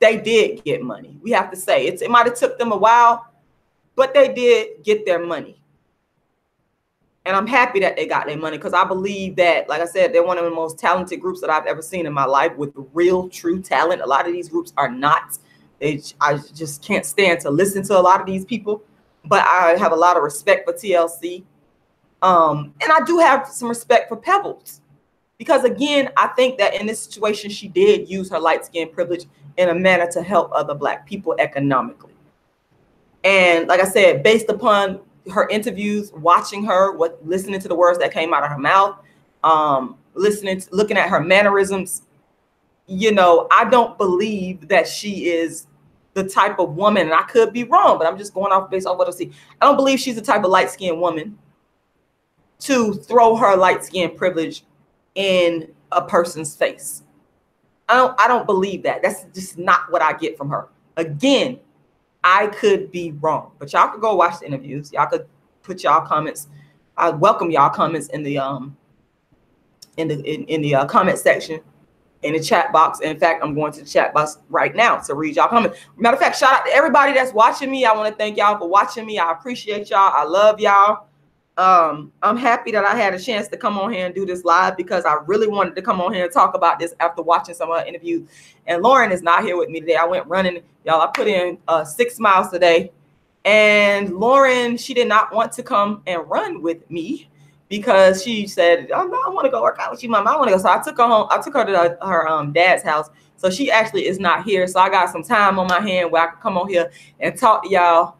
Speaker 2: they did get money. We have to say it might have took them a while, but they did get their money. And I'm happy that they got their money because I believe that, like I said, they're one of the most talented groups that I've ever seen in my life with real, true talent. A lot of these groups are not. I just can't stand to listen to a lot of these people. But I have a lot of respect for TLC. And I do have some respect for Pebbles. Because, again, I think that in this situation, she did use her light skin privilege in a manner to help other Black people economically. And like I said, based upon her interviews, watching her, listening to the words that came out of her mouth, looking at her mannerisms, I don't believe that she is the type of woman, and I could be wrong, but I'm just going off based on what I see. I don't believe she's the type of light-skinned woman to throw her light-skinned privilege in a person's face. I don't believe that. That's just not what I get from her. Again, I could be wrong, but y'all could go watch the interviews. Y'all could put y'all comments. I welcome y'all comments in the comment section, in the chat box. In fact, I'm going to the chat box right now to read y'all comments. Matter of fact, shout out to everybody that's watching me. I want to thank y'all for watching me. I appreciate y'all. I love y'all. I'm happy that I had a chance to come on here and do this live because I really wanted to come on here and talk about this after watching some of her interviews. And Lauren is not here with me today. I went running, y'all. I put in 6 miles today, and Lauren, she did not want to come and run with me because she said, "Oh, no, I want to go work out with you, Mom. I want to go." So I took her home. I took her to her dad's house. So she actually is not here. So I got some time on my hand where I can come on here and talk to y'all.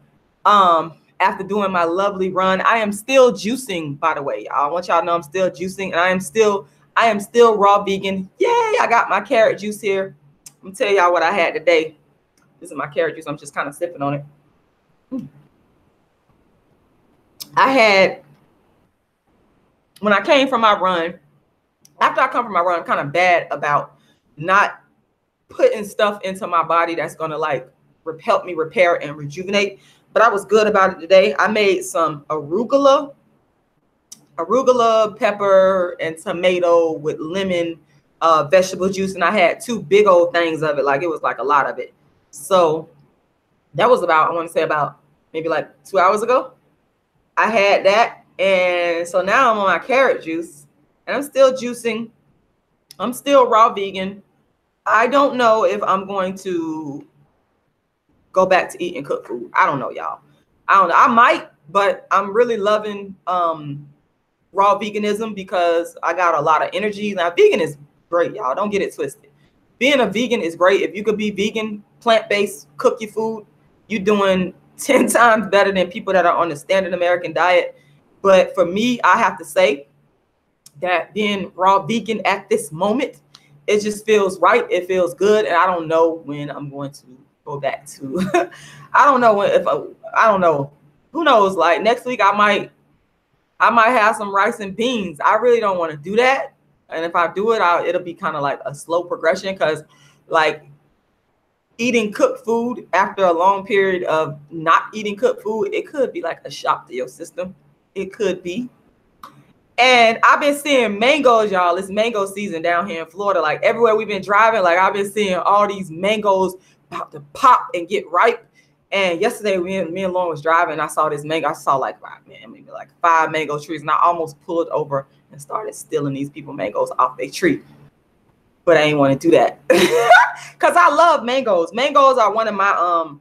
Speaker 2: After doing my lovely run, I am still juicing, by the way. I want y'all to know I'm still juicing, and I am still raw vegan. Yay, I got my carrot juice here. I'm gonna tell y'all what I had today. This is my carrot juice. I'm just kind of sipping on it. I had, when I came from my run, after I come from my run, I'm kind of bad about not putting stuff into my body that's gonna like help me repair and rejuvenate. But I was good about it today. I made some arugula, pepper, and tomato with lemon vegetable juice. And I had 2 big old things of it. Like, it was like a lot of it. So that was about, I want to say about maybe like 2 hours ago. I had that. And so now I'm on my carrot juice. And I'm still juicing. I'm still raw vegan. I don't know if I'm going to go back to eating cooked food. I don't know, y'all. I don't know. I might, but I'm really loving raw veganism because I got a lot of energy. Now, vegan is great, y'all. Don't get it twisted. Being a vegan is great. If you could be vegan, plant-based, cook your food, you're doing 10 times better than people that are on the standard American diet. But for me, I have to say that being raw vegan at this moment, it just feels right. It feels good. And I don't know when I'm going to go back to, I don't know I don't know, who knows, like next week I might have some rice and beans. I really don't want to do that, and if I do it, it'll be kind of like a slow progression, because like eating cooked food after a long period of not eating cooked food, it could be like a shock to your system. It could be. And I've been seeing mangoes, y'all. It's mango season down here in Florida. Like everywhere we've been driving, like I've been seeing all these mangoes about to pop and get ripe. And yesterday, me and Lauren was driving, and I saw this mango. I saw like, maybe like 5 mango trees, and I almost pulled over and started stealing these people mangoes off their tree. But I ain't want to do that because I love mangoes. Mangoes are one of my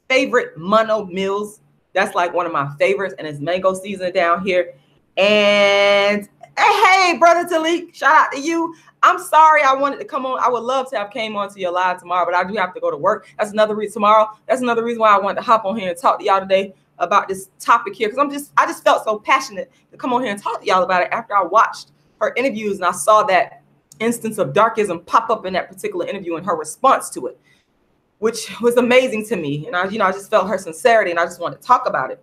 Speaker 2: favorite mono meals. That's like one of my favorites, and it's mango season down here. And hey, brother Talik, shout out to you. I'm sorry I wanted to come on. I would love to have came on to your live tomorrow, but I do have to go to work. That's another reason tomorrow. That's another reason why I wanted to hop on here and talk to y'all today about this topic here, because I just felt so passionate to come on here and talk to y'all about it after I watched her interviews and I saw that instance of Darkism pop up in that particular interview and her response to it, which was amazing to me. And I just felt her sincerity, and I just wanted to talk about it.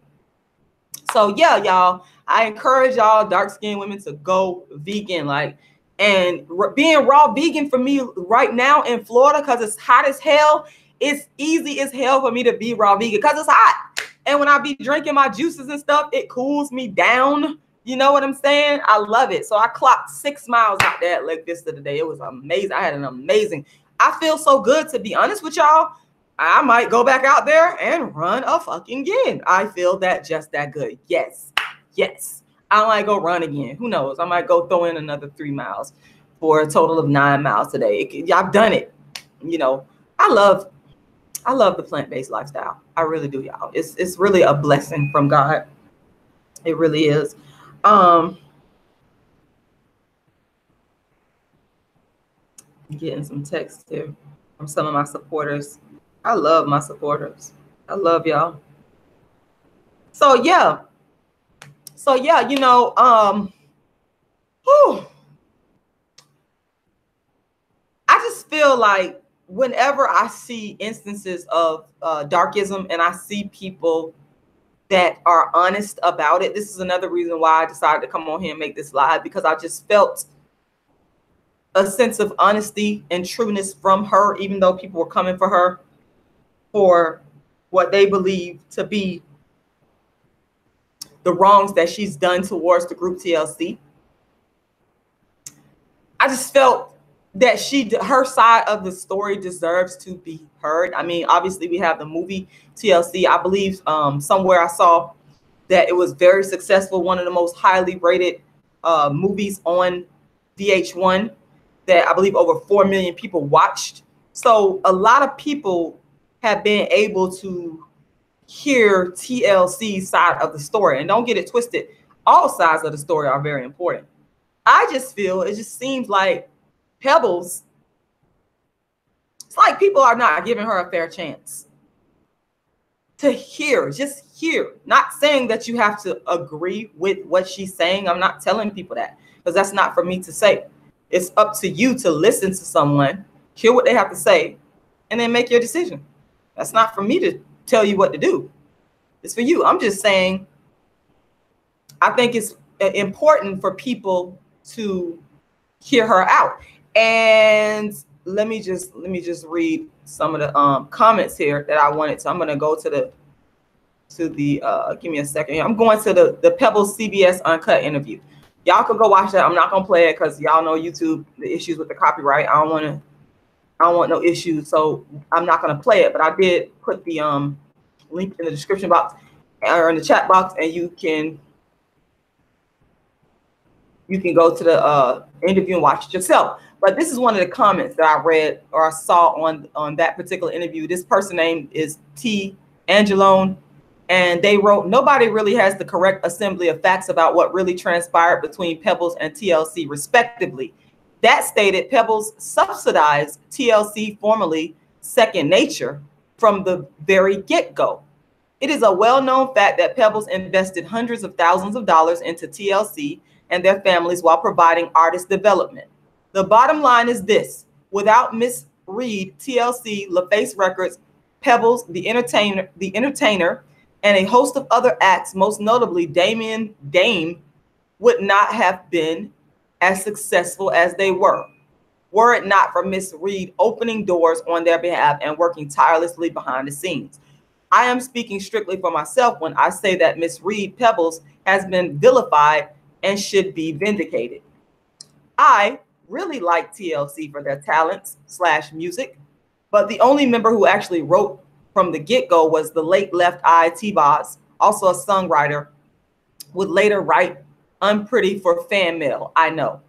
Speaker 2: So yeah, y'all, I encourage y'all dark-skinned women to go vegan. Like, And being raw vegan for me right now in Florida, because it's hot as hell, it's easy as hell for me to be raw vegan because it's hot. And when I be drinking my juices and stuff, it cools me down. You know what I'm saying? I love it. So I clocked 6 miles out there at Lake Vista today. It was amazing. I had an amazing, I feel so good, to be honest with y'all. I might go back out there and run a fucking again. I feel that just that good. Yes. Yes. I might go run again. Who knows? I might go throw in another 3 miles for a total of 9 miles today. I've done it. You know, I love the plant-based lifestyle. I really do, y'all. It's really a blessing from God. It really is. Getting some text here from some of my supporters. I love my supporters. I love y'all. So yeah, you know, I just feel like whenever I see instances of darkism and I see people that are honest about it, this is another reason why I decided to come on here and make this live, because I just felt a sense of honesty and trueness from her, even though people were coming for her for what they believe to be the wrongs that she's done towards the group TLC. I just felt that her side of the story deserves to be heard. I mean, obviously we have the movie TLC. I believe somewhere I saw that it was very successful, one of the most highly rated movies on VH1, that I believe over 4 million people watched. So a lot of people have been able to hear TLC's side of the story. And don't get it twisted, all sides of the story are very important. I just feel, it just seems like Pebbles, it's like people are not giving her a fair chance to hear, just hear. Not saying that you have to agree with what she's saying. I'm not telling people that, because that's not for me to say. It's up to you to listen to someone, hear what they have to say, and then make your decision. That's not for me to tell you what to do. It's for you. I'm just saying, I think it's important for people to hear her out. And let me just read some of the comments here that I wanted to. I'm going to go to the give me a second here. I'm going to the Pebbles CBS Uncut interview. Y'all could go watch that. I'm not gonna play it because y'all know YouTube, the issues with the copyright. I don't want no issues, so I'm not gonna play it. But I did put the link in the description box or in the chat box, and you can go to the interview and watch it yourself. But this is one of the comments that I read or I saw on that particular interview. This person name is T. Angelone. And they wrote, nobody really has the correct assembly of facts about what really transpired between Pebbles and TLC, respectively. That stated, Pebbles subsidized TLC, formerly Second Nature, from the very get-go. It is a well-known fact that Pebbles invested hundreds of thousands of dollars into TLC and their families while providing artist development. The bottom line is this: without Miss Reed, TLC, LaFace Records, Pebbles, the entertainer, and a host of other acts, most notably Dame, would not have been as successful as they were it not for Miss Reed opening doors on their behalf and working tirelessly behind the scenes. I am speaking strictly for myself when I say that Miss Reed Pebbles has been vilified and should be vindicated. I really like TLC for their talents / music, but the only member who actually wrote from the get-go was the late Left Eye T-Boz, also a songwriter, would later write Unpretty for Fan Mail, I Know.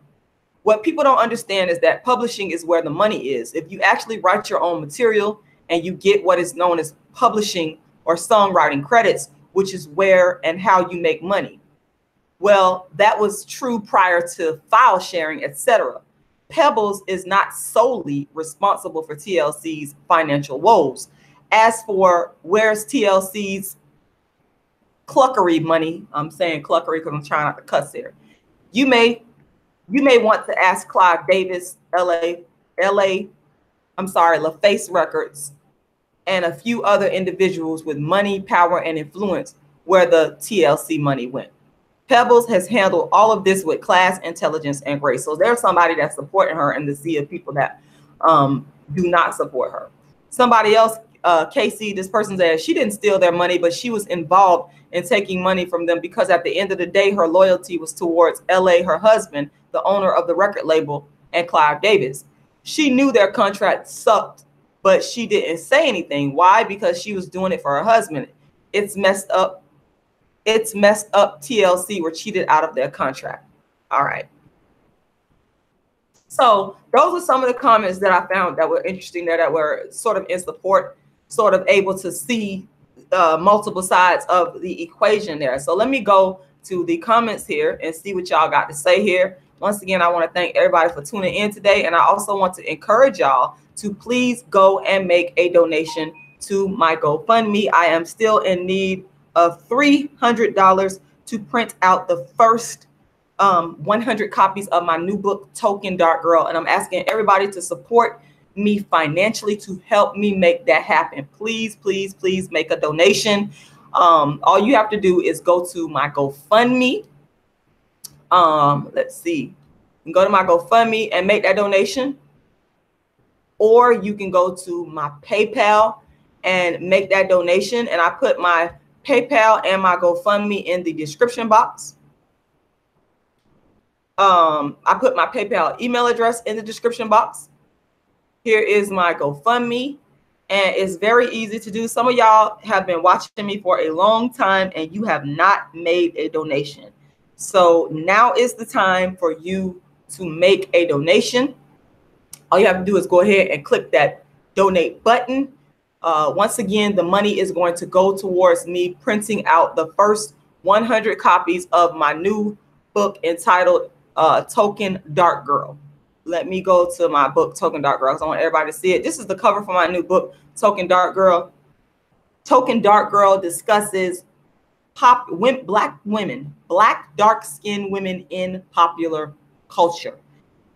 Speaker 2: What people don't understand is that publishing is where the money is. If you actually write your own material and you get what is known as publishing or songwriting credits, which is where and how you make money. Well, that was true prior to file sharing, etc. Pebbles is not solely responsible for TLC's financial woes. As for where's TLC's cluckery money, I'm saying cluckery because I'm trying not to cuss here. You may want to ask Clive Davis, LaFace Records, and a few other individuals with money, power, and influence where the TLC money went. Pebbles has handled all of this with class, intelligence, and grace. So there's somebody that's supporting her in the sea of people that do not support her. Somebody else, Casey, this person said she didn't steal their money, but she was involved in taking money from them because at the end of the day, her loyalty was towards LA, her husband, the owner of the record label, and Clive Davis. She knew their contract sucked, but she didn't say anything. Why? Because she was doing it for her husband. It's messed up. It's messed up. TLC were cheated out of their contract. All right. So those are some of the comments that I found that were interesting, that were sort of in support, sort of able to see multiple sides of the equation there. So let me go to the comments here and see what y'all got to say here. Once again, I want to thank everybody for tuning in today. And I also want to encourage y'all to please go and make a donation to my GoFundMe. I am still in need of $300 to print out the first 100 copies of my new book, Token Dark Girl. And I'm asking everybody to support me financially to help me make that happen. Please, please, please make a donation. All you have to do is go to my GoFundMe. Let's see. You can go to my GoFundMe and make that donation. Or you can go to my PayPal and make that donation. And I put my PayPal and my GoFundMe in the description box. I put my PayPal email address in the description box. Here is my GoFundMe, and it's very easy to do. Some of y'all have been watching me for a long time and you have not made a donation. So now is the time for you to make a donation. All you have to do is go ahead and click that donate button. Once again, the money is going to go towards me printing out the first 100 copies of my new book entitled Token Dark Girl. Let me go to my book, Token Dark Girl, because I want everybody to see it. This is the cover for my new book, Token Dark Girl. Token Dark Girl discusses black dark-skinned women in popular culture.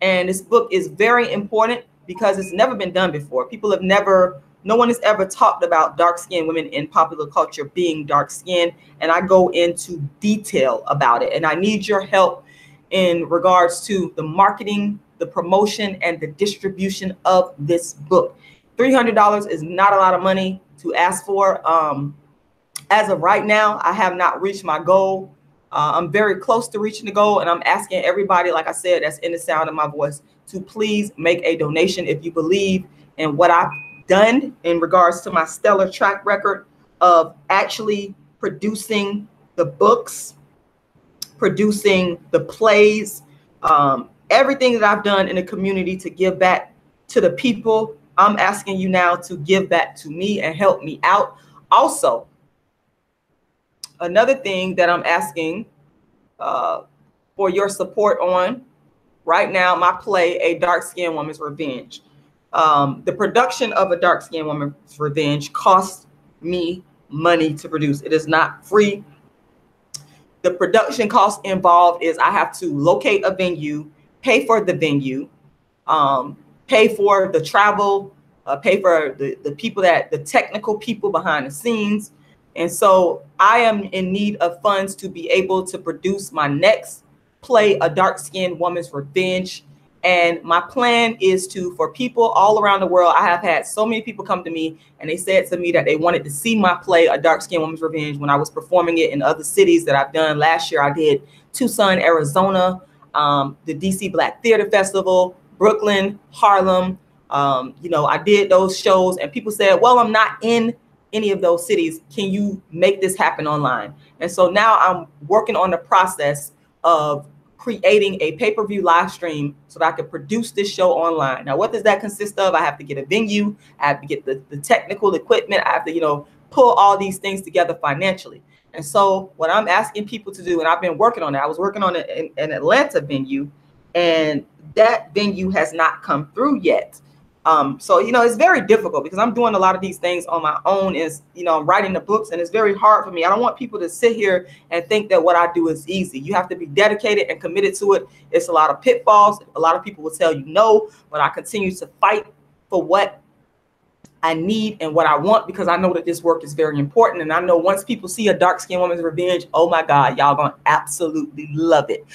Speaker 2: And this book is very important because it's never been done before. No one has ever talked about dark-skinned women in popular culture being dark-skinned. And I go into detail about it. And I need your help in regards to the marketing, the promotion, and the distribution of this book. $300 is not a lot of money to ask for. As of right now, I have not reached my goal. I'm very close to reaching the goal, and I'm asking everybody, like I said, that's in the sound of my voice, to please make a donation if you believe in what I've done in regards to my stellar track record of actually producing the books, producing the plays, everything that I've done in the community to give back to the people. I'm asking you now to give back to me and help me out. Also, another thing that I'm asking for your support on right now, my play, A Dark-Skinned Woman's Revenge. The production of A Dark-Skinned Woman's Revenge costs me money to produce. It is not free. The production cost involved is I have to locate a venue, pay for the venue, pay for the travel, pay for the people the technical people behind the scenes. And so I am in need of funds to be able to produce my next play, A Dark-Skinned Woman's Revenge. And my plan is for people all around the world. I have had so many people come to me and they said to me that they wanted to see my play, A Dark-Skinned Woman's Revenge, when I was performing it in other cities that I've done. Last year, I did Tucson, Arizona, the DC Black Theater Festival, Brooklyn, Harlem. I did those shows and people said, well, I'm not in any of those cities. Can you make this happen online? And so now I'm working on the process of creating a pay-per-view live stream so that I can produce this show online. Now, what does that consist of? I have to get a venue. I have to get the technical equipment. I have to, pull all these things together financially. And so what I'm asking people to do, and I've been working on it. I was working on an Atlanta venue, and that venue has not come through yet. So, it's very difficult because I'm doing a lot of these things on my own. I'm writing the books, and it's very hard for me. I don't want people to sit here and think that what I do is easy. You have to be dedicated and committed to it. It's a lot of pitfalls. A lot of people will tell you no, but I continue to fight for what I need and what I want, because I know that this work is very important. And I know once people see a dark-skinned woman's revenge, oh my God, y'all gonna absolutely love it.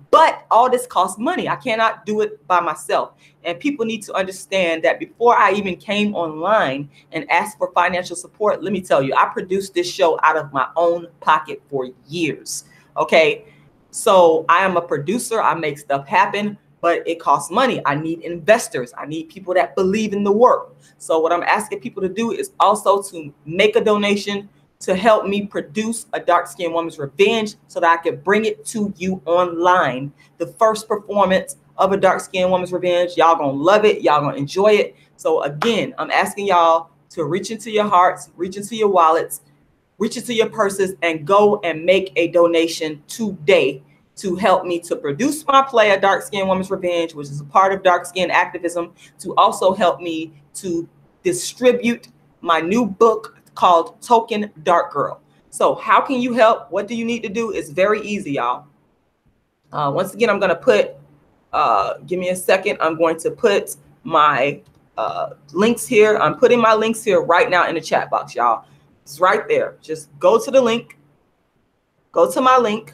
Speaker 2: But all this costs money. I cannot do it by myself. And people need to understand that before I even came online and asked for financial support, let me tell you, I produced this show out of my own pocket for years. Okay. So I am a producer. I make stuff happen, but it costs money. I need investors. I need people that believe in the work. So what I'm asking people to do is also to make a donation to help me produce A Dark-Skinned Woman's Revenge so that I could bring it to you online. The first performance of A Dark-Skinned Woman's Revenge. Y'all gonna love it. Y'all gonna enjoy it. So again, I'm asking y'all to reach into your hearts, reach into your wallets, reach into your purses, and go and make a donation today to help me to produce my play, A Dark-Skinned Woman's Revenge, which is a part of dark skin activism, to also help me to distribute my new book called Token Dark Girl. So how can you help? What do you need to do? It's very easy, y'all. Once again, I'm going to put, give me a second. I'm going to put my links here. I'm putting my links here right now in the chat box, y'all. It's right there. Just go to the link. Go to my link.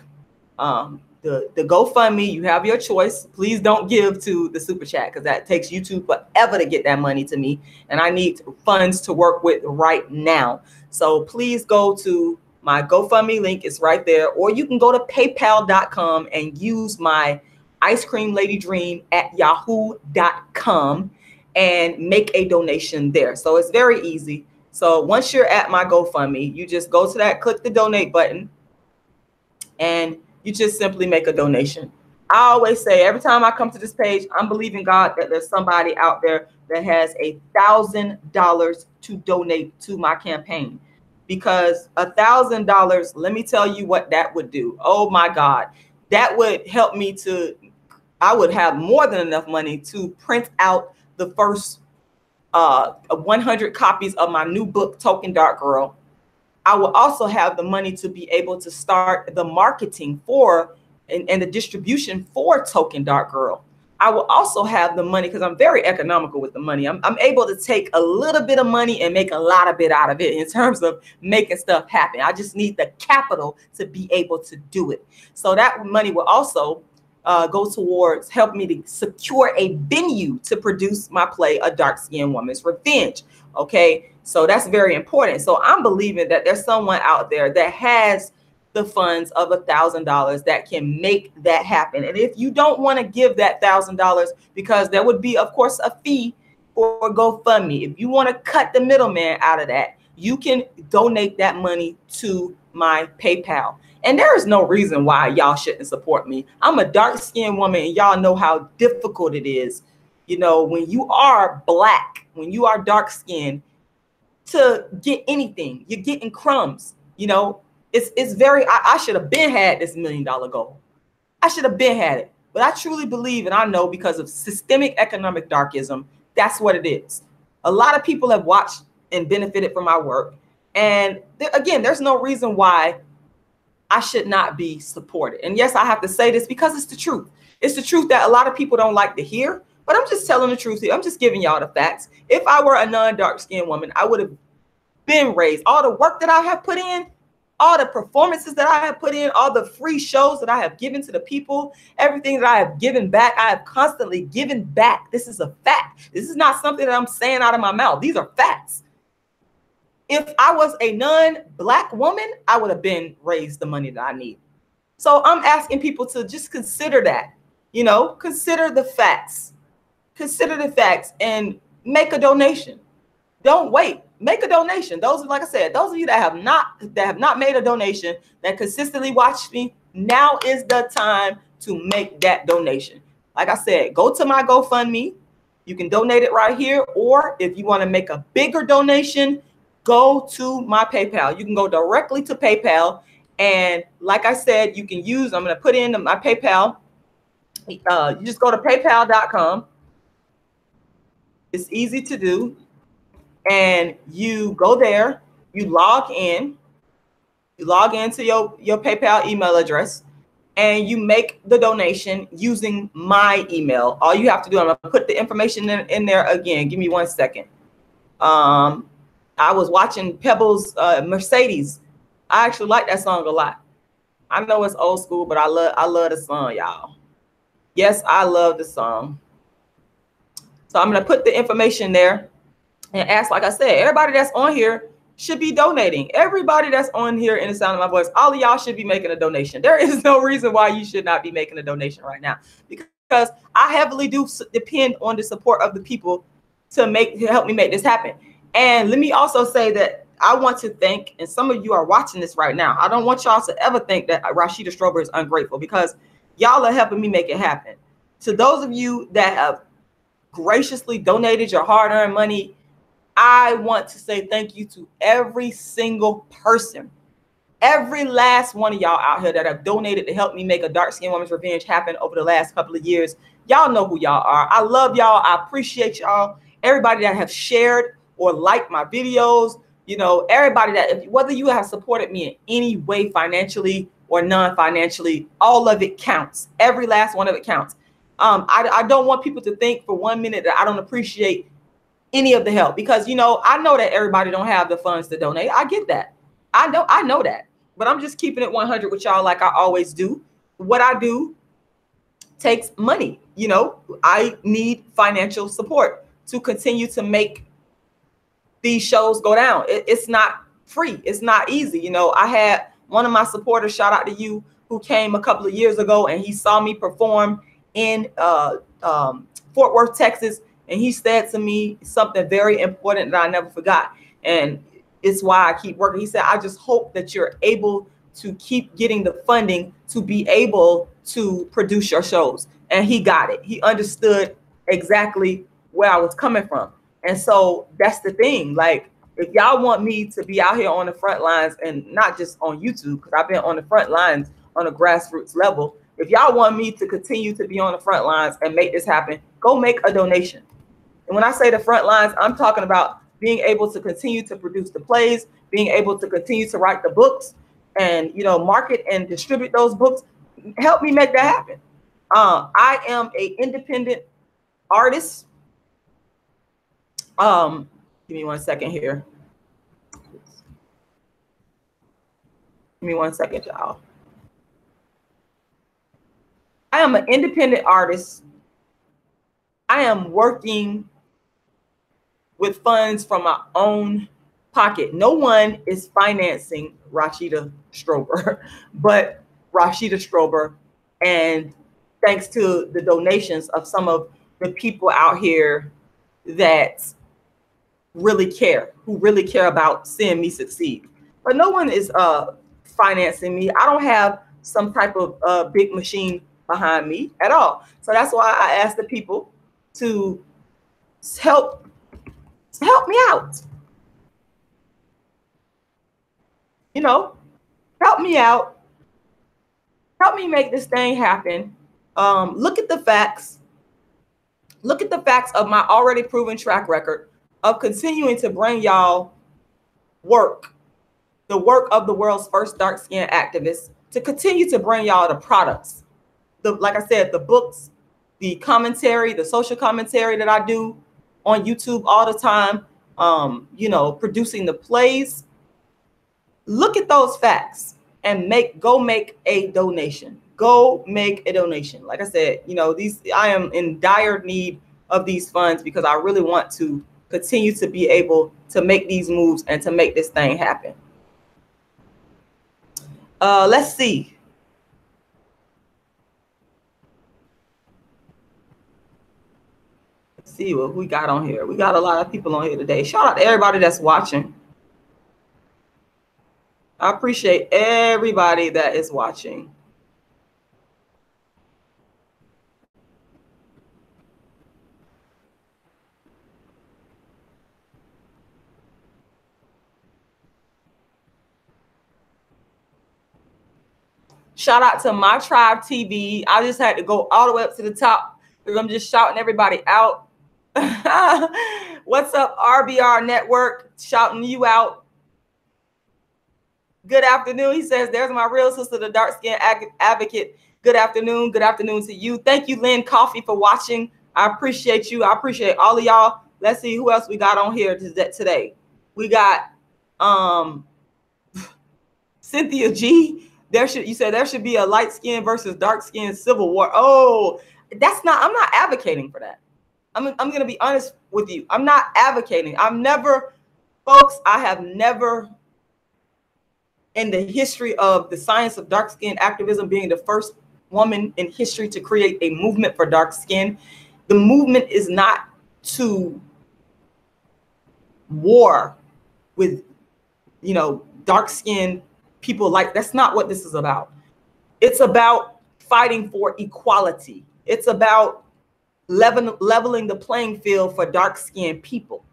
Speaker 2: The GoFundMe, you have your choice. Please don't give to the super chat because that takes YouTube forever to get that money to me. And I need funds to work with right now. So please go to my GoFundMe link. It's right there. Or you can go to paypal.com and use my ice cream lady dream at yahoo.com and make a donation there. So it's very easy. So once you're at my GoFundMe, you just go to that, click the donate button, and you just simply make a donation. I always say every time I come to this page, I'm believing God that there's somebody out there that has $1,000 to donate to my campaign, because $1,000, let me tell you what that would do. Oh my God, that would help me to, I would have more than enough money to print out the first 100 copies of my new book, Token Dark Girl. I will also have the money to be able to start the marketing for and the distribution for Token Dark Girl. I will also have the money, because I'm very economical with the money. I'm able to take a little bit of money and make a lot of it out of it in terms of making stuff happen. I just need the capital to be able to do it. So that money will also go towards helping me to secure a venue to produce my play, A Dark-Skinned Woman's Revenge. Okay. So that's very important. So I'm believing that there's someone out there that has the funds of $1,000 that can make that happen. And if you don't want to give that $1,000, because there would be, of course, a fee for GoFundMe. If you want to cut the middleman out of that, you can donate that money to my PayPal. And there is no reason why y'all shouldn't support me. I'm a dark-skinned woman, and y'all know how difficult it is. You know, when you are Black, when you are dark-skinned, to get anything, you're getting crumbs. You know, it's very, I should have been had this $1 million goal. I should have been had it. But I truly believe, and I know because of systemic economic darkism, that's what it is. A lot of people have watched and benefited from my work. And again, there's no reason why I should not be supported. And yes, I have to say this because it's the truth. It's the truth that a lot of people don't like to hear. But I'm just telling the truth here. I'm just giving y'all the facts. If I were a non-dark-skinned woman, I would have been raised. All the work that I have put in, all the performances that I have put in, all the free shows that I have given to the people, everything that I have given back, I have constantly given back. This is a fact. This is not something that I'm saying out of my mouth. These are facts. If I was a non-Black woman, I would have been raised the money that I need. So I'm asking people to just consider that, you know, consider the facts. Consider the facts and make a donation. Don't wait. Make a donation. Those, like I said, those of you that have not made a donation, that consistently watch me, now is the time to make that donation. Like I said, go to my GoFundMe. You can donate it right here. Or if you want to make a bigger donation, go to my PayPal. You can go directly to PayPal. And like I said, you can use, I'm going to put in my PayPal. You just go to paypal.com. It's easy to do. And you go there, you log into your PayPal email address, and you make the donation using my email. All you have to do, I'm going to put the information in there again. Give me 1 second. I was watching Pebbles, Mercedes. I actually like that song a lot. I know it's old school, but I love the song, y'all. Yes, I love the song. So I'm gonna put the information there and ask, like I said, everybody that's on here should be donating. Everybody that's on here in the sound of my voice, all of y'all should be making a donation. There is no reason why you should not be making a donation right now, because I heavily do depend on the support of the people to help me make this happen. And let me also say that I want to thank, and some of you are watching this right now, I don't want y'all to ever think that Rashida Strober is ungrateful, because y'all are helping me make it happen. To those of you that have graciously donated your hard-earned money, I want to say thank you to every single person, every last one of y'all out here that have donated to help me make a Dark Skinned Woman's Revenge happen over the last couple of years. Y'all know who y'all are. I love y'all. I appreciate y'all. Everybody that have shared or liked my videos, you know, everybody that, whether you have supported me in any way, financially or non-financially, all of it counts. Every last one of it counts. I don't want people to think for 1 minute that I don't appreciate any of the help, because, you know, I know that everybody don't have the funds to donate. I get that. I know that, but I'm just keeping it 100 with y'all, like I always do. What I do takes money. You know, I need financial support to continue to make these shows go down. It's not free. It's not easy. You know, I had one of my supporters, shout out to you, who came a couple of years ago and he saw me perform in Fort Worth, Texas. And he said to me something very important that I never forgot. And it's why I keep working. He said, I just hope that you're able to keep getting the funding to be able to produce your shows. And he got it. He understood exactly where I was coming from. And so that's the thing. Like, if y'all want me to be out here on the front lines, and not just on YouTube, because I've been on the front lines on a grassroots level. If y'all want me to continue to be on the front lines and make this happen, go make a donation. And when I say the front lines, I'm talking about being able to continue to produce the plays, being able to continue to write the books, and, you know, market and distribute those books. Help me make that happen. I am an independent artist. Give me 1 second here. Give me 1 second, y'all. I am an independent artist. I am working with funds from my own pocket. No one is financing Rashida Strober, but Rashida Strober, and thanks to the donations of some of the people out here that really care, who really care about seeing me succeed. But no one is financing me. I don't have some type of big machine behind me at all. So that's why I asked the people to help me out. You know, help me out. Help me make this thing happen. Look at the facts. Look at the facts of my already proven track record of continuing to bring y'all work, the work of the world's first dark-skinned activists, to continue to bring y'all the products. Like I said, the books, the commentary, the social commentary that I do on YouTube all the time, you know, producing the plays. Look at those facts and go make a donation. Go make a donation. Like I said, you know, I am in dire need of these funds, because I really want to continue to be able to make these moves and to make this thing happen. Let's see. Let's see what we got on here. We got a lot of people on here today. Shout out to everybody that's watching. I appreciate everybody that is watching. Shout out to My Tribe TV. I just had to go all the way up to the top because I'm just shouting everybody out. What's up, RBR Network? Shouting you out. Good afternoon. He says, there's my real sister, the dark skin advocate. Good afternoon. Good afternoon to you. Thank you, Lynn Coffee, for watching. I appreciate you. I appreciate all of y'all Let's see who else we got on here today. We got Cynthia G. You said there should be a light skin versus dark skin civil war. Oh, I'm not advocating for that. I'm going to be honest with you. I'm not advocating. Folks, I have never in the history of the science of dark skin activism, being the first woman in history to create a movement for dark skin. The movement is not to war with, dark skin people. That's not what this is about. It's about fighting for equality. It's about leveling the playing field for dark skinned people.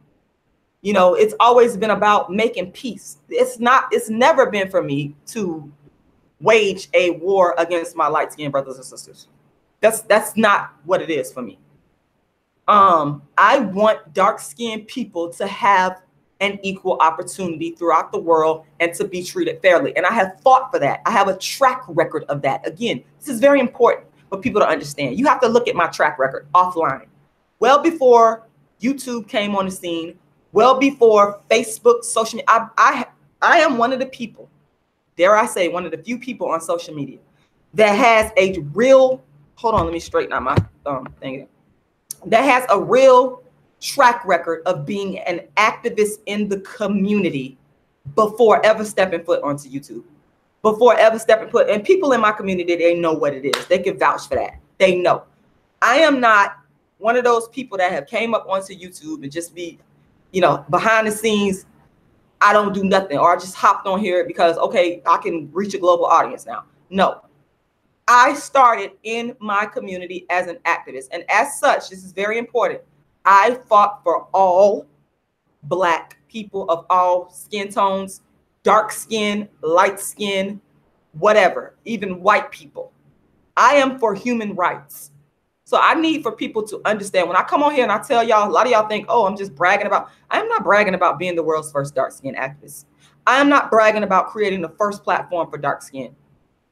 Speaker 2: It's always been about making peace. It's never been for me to wage a war against my light skinned brothers and sisters. That's not what it is for me. I want dark skinned people to have an equal opportunity throughout the world and to be treated fairly. And I have fought for that. I have a track record of that. Again, this is very important for people to understand. You have to look at my track record offline. Well before YouTube came on the scene, well before Facebook, social media, I am one of the people, dare I say, one of the few people on social media that has a real, hold on, let me straighten out my thing, that has a real track record of being an activist in the community before ever stepping foot onto YouTube. Before ever stepping foot, and people in my community, they know what it is. They can vouch for that. They know. I am not one of those people that have came up onto YouTube and just be, behind the scenes, I don't do nothing, or I just hopped on here because, okay, I can reach a global audience now. No. I started in my community as an activist. And as such, this is very important. I fought for all Black people of all skin tones, dark skin, light skin, whatever, even white people. I am for human rights. So I need for people to understand when I come on here and I tell y'all, a lot of y'all think, oh, I'm just bragging about, I am not bragging about being the world's first dark skin activist. I am not bragging about creating the first platform for dark skin.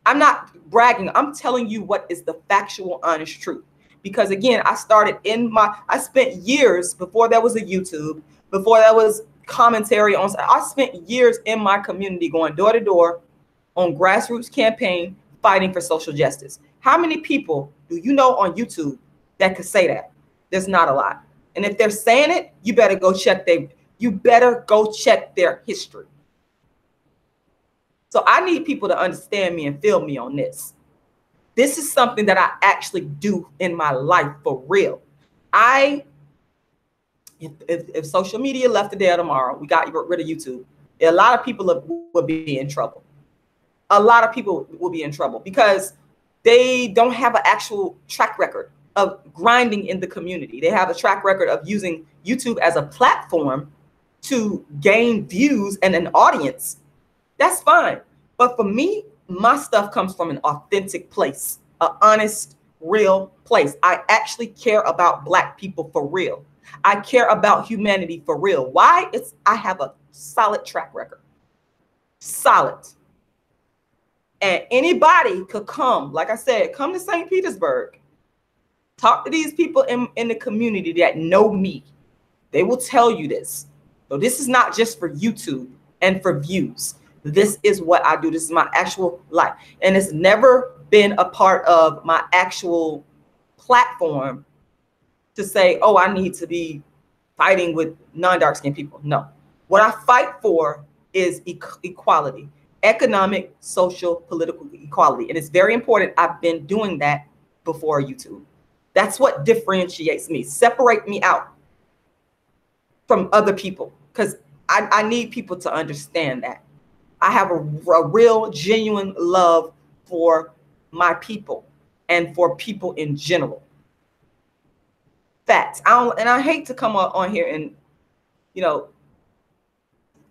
Speaker 2: I'm not bragging. I'm telling you what is the factual, honest truth. Because again, I spent years before there was a YouTube, before there was commentary on, I spent years in my community going door to door on grassroots campaign, fighting for social justice. How many people do you know on YouTube that could say that? There's not a lot. And if they're saying it, you better go check their history. So I need people to understand me and feel me on this. This is something that I actually do in my life for real. If social media left today or tomorrow, we got rid of YouTube, a lot of people would be in trouble. A lot of people will be in trouble because they don't have an actual track record of grinding in the community. They have a track record of using YouTube as a platform to gain views and an audience. That's fine. But for me, my stuff comes from an authentic place, an honest, real place. I actually care about Black people for real. I care about humanity for real. Why? I have a solid track record. Solid. And anybody could come, like I said, come to St. Petersburg. Talk to these people in the community that know me. They will tell you this. So this is not just for YouTube and for views. This is what I do. This is my actual life. And it's never been a part of my actual platform to say, oh, I need to be fighting with non-dark skinned people. No. What I fight for is equality, economic, social, political equality. And it's very important. I've been doing that before YouTube. That's what differentiates me, separate me out from other people, because I need people to understand that. I have a real, genuine love for my people and for people in general. Facts. I hate to come on here and,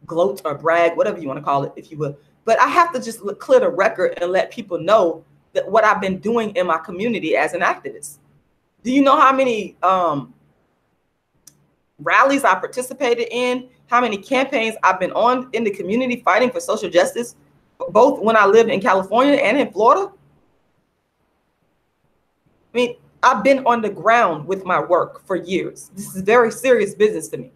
Speaker 2: gloat or brag, whatever you want to call it, if you will. But I have to just clear the record and let people know that what I've been doing in my community as an activist. Do you know how many rallies I participated in? How many campaigns I've been on in the community fighting for social justice, both when I lived in California and in Florida? I mean, I've been on the ground with my work for years. This is very serious business to me.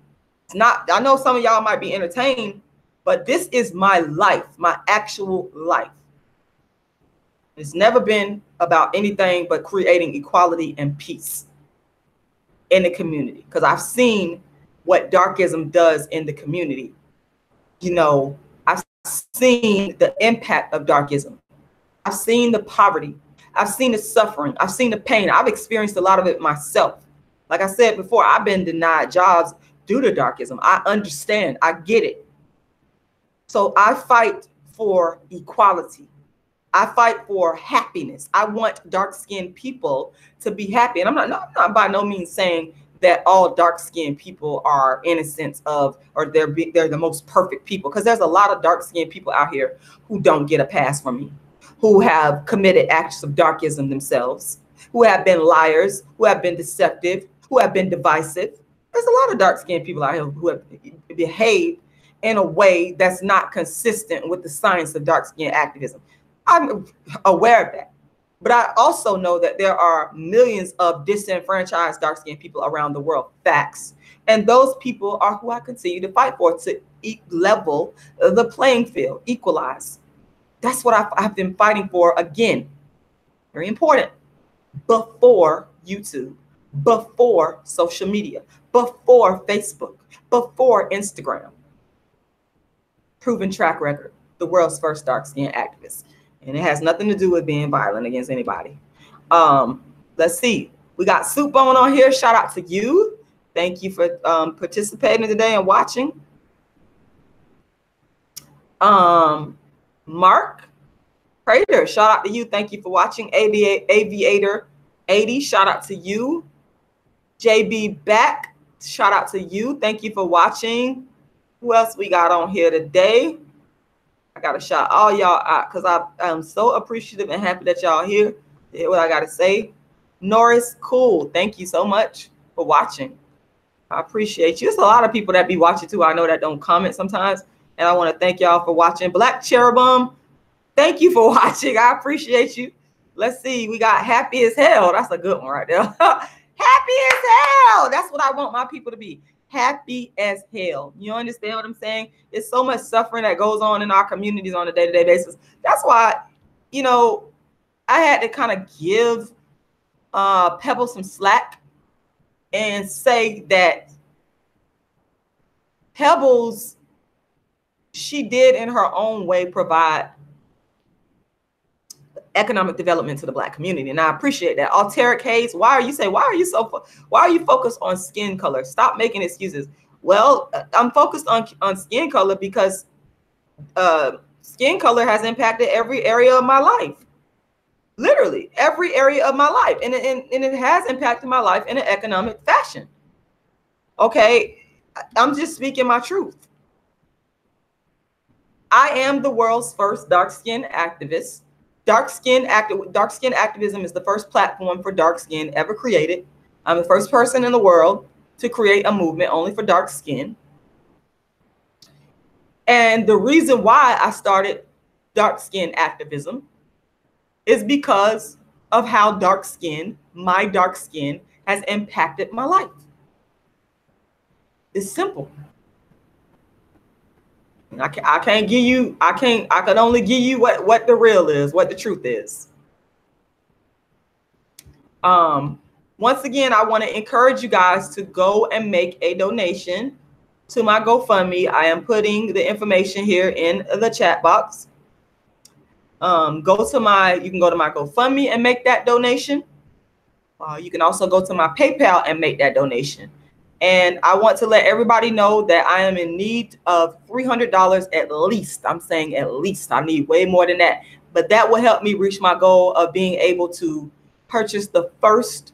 Speaker 2: It's not, I know some of y'all might be entertained, but this is my life, my actual life. It's never been about anything but creating equality and peace in the community, because I've seen what Darkism does in the community. You know, I've seen the impact of Darkism. I've seen the poverty. I've seen the suffering. I've seen the pain. I've experienced a lot of it myself. Like I said before, I've been denied jobs due to Darkism. I understand. I get it. So I fight for equality. I fight for happiness. I want dark-skinned people to be happy. And I'm not by no means saying that all dark-skinned people are innocent of, or they're the most perfect people, because there's a lot of dark-skinned people out here who don't get a pass from me, who have committed acts of Darkism themselves, who have been liars, who have been deceptive, who have been divisive. There's a lot of dark-skinned people out here who have behaved in a way that's not consistent with the science of dark-skin activism. I'm aware of that. But I also know that there are millions of disenfranchised dark-skinned people around the world. Facts. And those people are who I continue to fight for, to level the playing field, equalize. That's what I've been fighting for. Again, very important. Before YouTube, before social media, before Facebook, before Instagram. Proven track record, the world's first dark-skinned activist. And it has nothing to do with being violent against anybody. Let's see. We got Soup on here. Shout out to you. Thank you for participating today and watching. Mark Prater, shout out to you. Thank you for watching. Aviator 80, shout out to you. JB Back, shout out to you. Thank you for watching. Who else we got on here today? I got to shout all y'all out because I'm so appreciative and happy that y'all here. Hear what I got to say. Norris, cool. Thank you so much for watching. I appreciate you. There's a lot of people that be watching too. I know that don't comment sometimes. And I want to thank y'all for watching. Black Cherubim, thank you for watching. I appreciate you. Let's see. We got Happy as Hell. That's a good one right there. Happy as hell. That's what I want my people to be. Happy as hell. You understand what I'm saying? It's so much suffering that goes on in our communities on a day-to-day basis. That's why, you know, I had to kind of give Pebbles some slack and say that Pebbles, she did in her own way provide economic development to the Black community, and I appreciate that. Alteric Hayes, why are you focused on skin color? Stop making excuses. Well, I'm focused on skin color because skin color has impacted every area of my life, literally every area of my life, and it has impacted my life in an economic fashion. Okay, I'm just speaking my truth. I am the world's first dark-skinned activist. Dark-skin activism is the first platform for dark skin ever created. I'm the first person in the world to create a movement only for dark skin. And the reason why I started dark skin activism is because of how my dark skin has impacted my life. It's simple. I can only give you what the real is, what the truth is. Once again, I want to encourage you guys to go and make a donation to my GoFundMe. I am putting the information here in the chat box. You can go to my GoFundMe and make that donation. You can also go to my PayPal and make that donation. And I want to let everybody know that I am in need of $300 at least. I'm saying at least. I need way more than that. But that will help me reach my goal of being able to purchase the first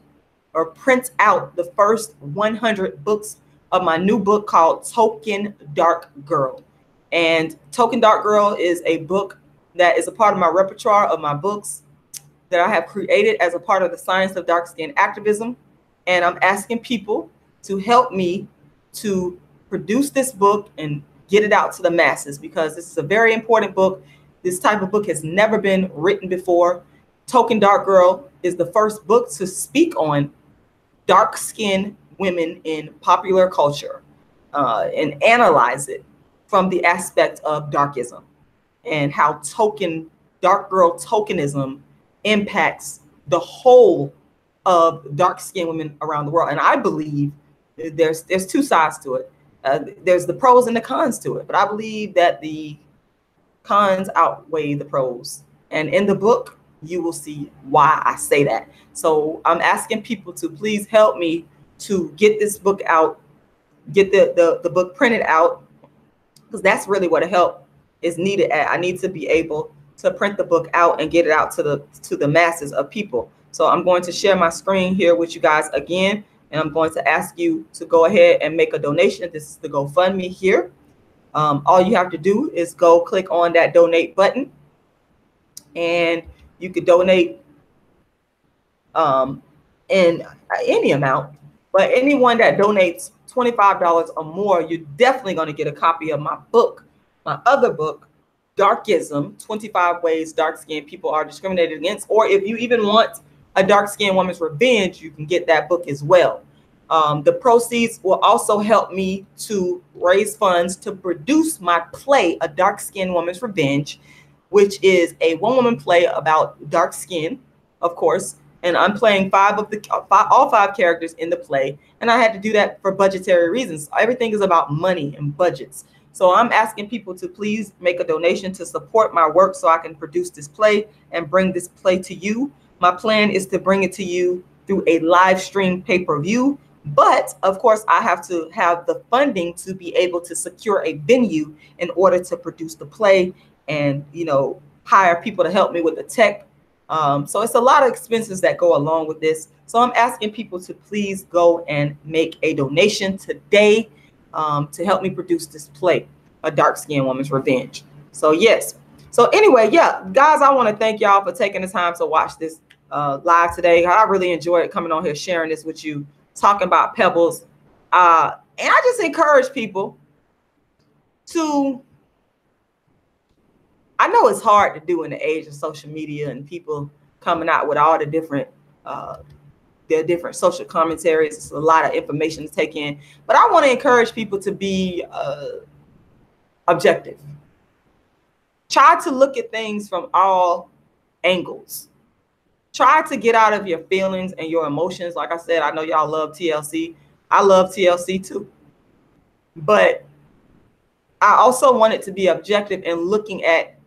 Speaker 2: or print out the first 100 books of my new book called Token Dark Girl. And Token Dark Girl is a book that is a part of my repertoire of my books that I have created as a part of the science of dark skin activism. And I'm asking people to help me to produce this book and get it out to the masses, because this is a very important book. This type of book has never been written before. Token Dark Girl is the first book to speak on dark-skinned women in popular culture and analyze it from the aspect of darkism and how dark girl tokenism impacts the whole of dark-skinned women around the world. And I believe there's two sides to it. There's the pros and the cons to it, but I believe that the cons outweigh the pros. And in the book, you will see why I say that. So I'm asking people to please help me to get this book out, get the book printed out, because that's really what the help is needed at. I need to be able to print the book out and get it out to the masses of people. So I'm going to share my screen here with you guys again, and I'm going to ask you to go ahead and make a donation. This is the GoFundMe here. All you have to do is go click on that donate button, and you could donate in any amount, but anyone that donates $25 or more, you're definitely going to get a copy of my book, my other book, Darkism, 25 Ways Dark-Skinned People Are Discriminated Against. Or if you even want a dark-skinned woman's revenge, you can get that book as well. The proceeds will also help me to raise funds to produce my play, A Dark-Skinned Woman's Revenge, which is a one-woman play about dark skin, of course. And I'm playing all five characters in the play. And I had to do that for budgetary reasons. Everything is about money and budgets. So I'm asking people to please make a donation to support my work so I can produce this play and bring this play to you. My plan is to bring it to you through a live stream pay-per-view. But of course, I have to have the funding to be able to secure a venue in order to produce the play and, you know, hire people to help me with the tech. So it's a lot of expenses that go along with this. So I'm asking people to please go and make a donation today to help me produce this play, A Dark-Skinned Woman's Revenge. So yes. So anyway, yeah, guys, I want to thank y'all for taking the time to watch this live today. I really enjoyed coming on here, sharing this with you, talking about Pebbles. And I just encourage people to, I know it's hard to do in the age of social media and people coming out with all the different their different social commentaries. It's a lot of information to take in, but I want to encourage people to be objective. Try to look at things from all angles. Try to get out of your feelings and your emotions. Like I said, I know y'all love TLC. I love TLC too. But I also wanted to be objective in looking at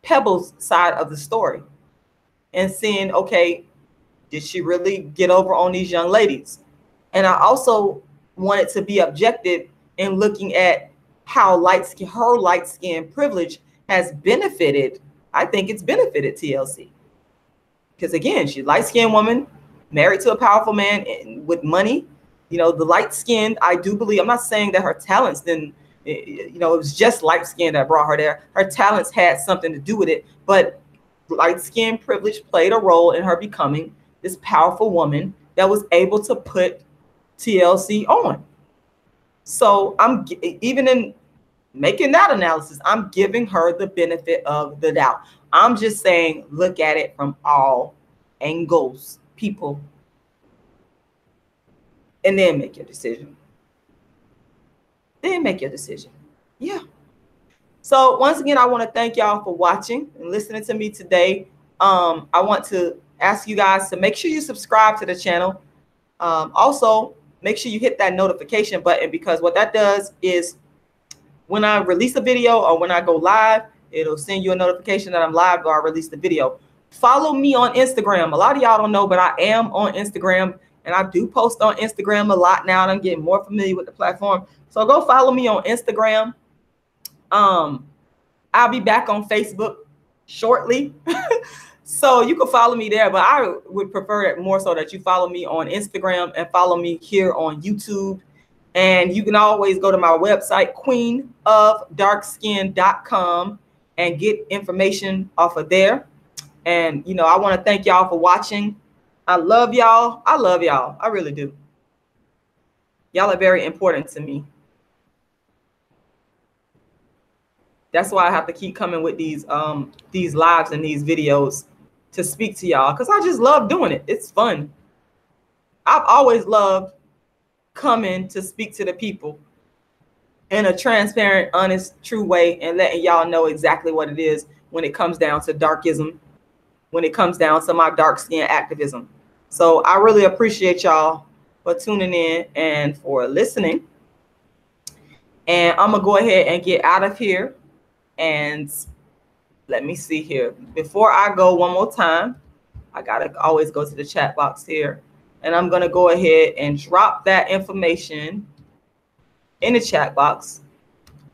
Speaker 2: Pebbles' side of the story and seeing, okay, did she really get over on these young ladies? And I also wanted to be objective in looking at how her light skin privilege has benefited. I think it's benefited TLC. Because again, she's a light-skinned woman, married to a powerful man with money. You know, the light skin, I do believe, I'm not saying that her talents didn't, you know, it was just light skin that brought her there. Her talents had something to do with it, but light skin privilege played a role in her becoming this powerful woman that was able to put TLC on. So I'm, even in making that analysis, I'm giving her the benefit of the doubt. I'm just saying, look at it from all angles, people, and then make your decision. Then make your decision. Yeah. So once again, I want to thank y'all for watching and listening to me today. I want to ask you guys to make sure you subscribe to the channel. Also, make sure you hit that notification button, because what that does is when I release a video or when I go live, it'll send you a notification that I'm live or I release the video. Follow me on Instagram. A lot of y'all don't know, but I am on Instagram, and I do post on Instagram a lot now, and I'm getting more familiar with the platform. So go follow me on Instagram. I'll be back on Facebook shortly. So you can follow me there, but I would prefer it more so that you follow me on Instagram and follow me here on YouTube. And you can always go to my website, queenofdarkskin.com, and get information off of there. And, you know, I want to thank y'all for watching. I love y'all. I love y'all. I really do. Y'all are very important to me. That's why I have to keep coming with these lives and these videos. to speak to y'all because I just love doing it. It's fun. I've always loved coming to speak to the people in a transparent, honest, true way and letting y'all know exactly what it is when it comes down to darkism, when it comes down to my dark skin activism. So I really appreciate y'all for tuning in and for listening. And I'm going to go ahead and get out of here. And let me see here. Before I go one more time, I got to always go to the chat box here. And I'm going to go ahead and drop that information in the chat box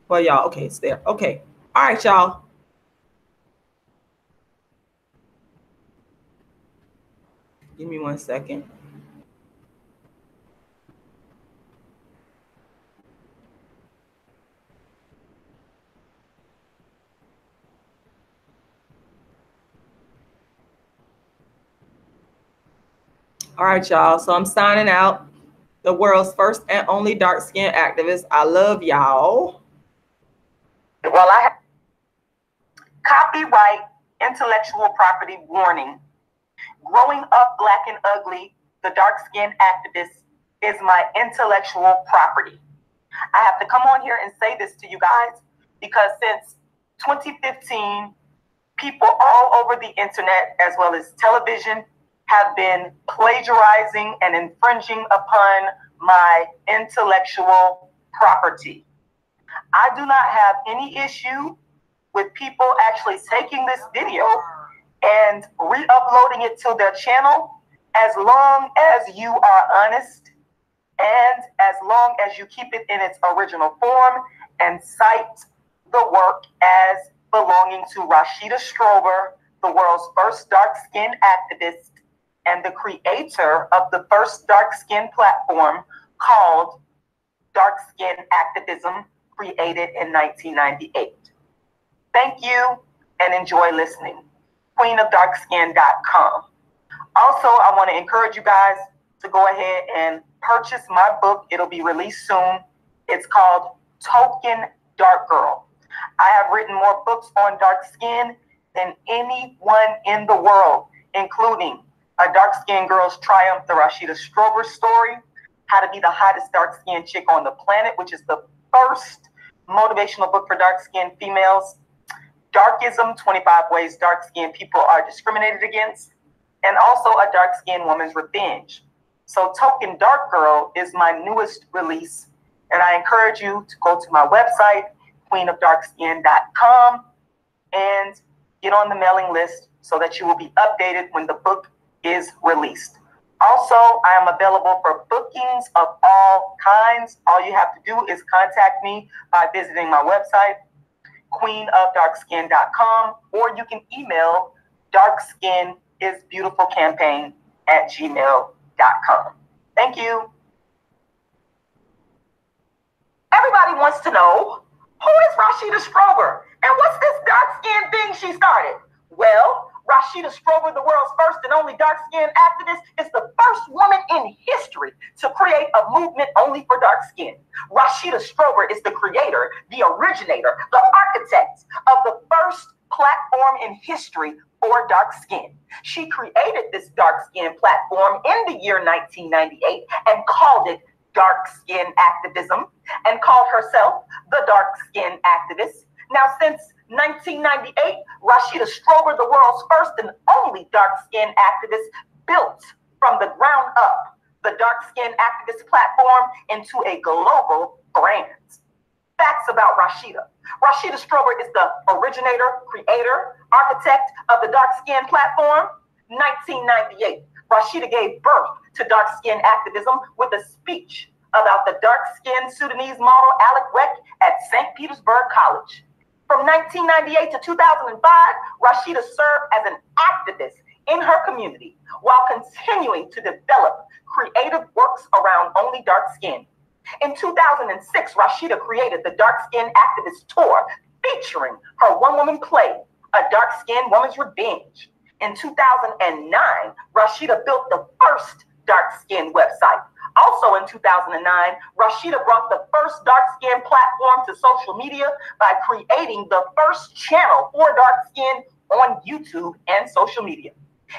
Speaker 2: for y'all. Okay, it's there. Okay. All right, y'all. Give me 1 second. All right, y'all. So I'm signing out. The world's first and only dark skin activist. I love y'all.
Speaker 1: Well, I have copyright intellectual property warning. Growing up black and ugly, the dark skin activist is my intellectual property. I have to come on here and say this to you guys because since 2015, people all over the internet as well as television have been plagiarizing and infringing upon my intellectual property. I do not have any issue with people actually taking this video and re-uploading it to their channel as long as you are honest and as long as you keep it in its original form and cite the work as belonging to Rashida Strober, the world's first dark-skinned activist and the creator of the first dark-skin platform called Dark Skin Activism, created in 1998. Thank you and enjoy listening. queenofdarkskin.com. Also, I want to encourage you guys to go ahead and purchase my book. It'll be released soon. It's called Token Dark Girl. I have written more books on dark skin than anyone in the world, including A Dark-Skinned Girl's Triumph, the Rashida Strober story, How to Be the Hottest Dark-Skinned Chick on the Planet, which is the first motivational book for dark-skinned females, Darkism, 25 Ways Dark-Skinned People Are Discriminated Against, and also A Dark-Skinned Woman's Revenge. So Token Dark Girl is my newest release, and I encourage you to go to my website, queenofdarkskin.com, and get on the mailing list so that you will be updated when the book is released. Also, I am available for bookings of all kinds. All you have to do is contact me by visiting my website, queenofdarkskin.com, or you can email darkskinisbeautifulcampaign@gmail.com. Thank you. Everybody wants to know, who is Rashida Strober? And what's this dark skin thing she started? Well, Rashida Strober, the world's first and only dark-skinned activist, is the first woman in history to create a movement only for dark skin. Rashida Strober is the creator, the originator, the architect of the first platform in history for dark skin. She created this dark skin platform in the year 1998 and called it dark skin activism and called herself the dark skin activist. Now, since 1998, Rashida Strober, the world's first and only dark-skinned activist, built from the ground up the dark-skinned activist platform into a global brand. Facts about Rashida. Rashida Strober is the originator, creator, architect of the dark-skinned platform. 1998, Rashida gave birth to dark-skinned activism with a speech about the dark-skinned Sudanese model Alec Weck at St. Petersburg College. From 1998 to 2005, Rashida served as an activist in her community while continuing to develop creative works around only dark skin. In 2006, Rashida created the Dark Skin Activist Tour featuring her one-woman play, A Dark-Skinned Woman's Revenge. In 2009, Rashida built the first dark skin website. Also in 2009, Rashida brought the first dark skin platform to social media by creating the first channel for dark skin on YouTube and social media.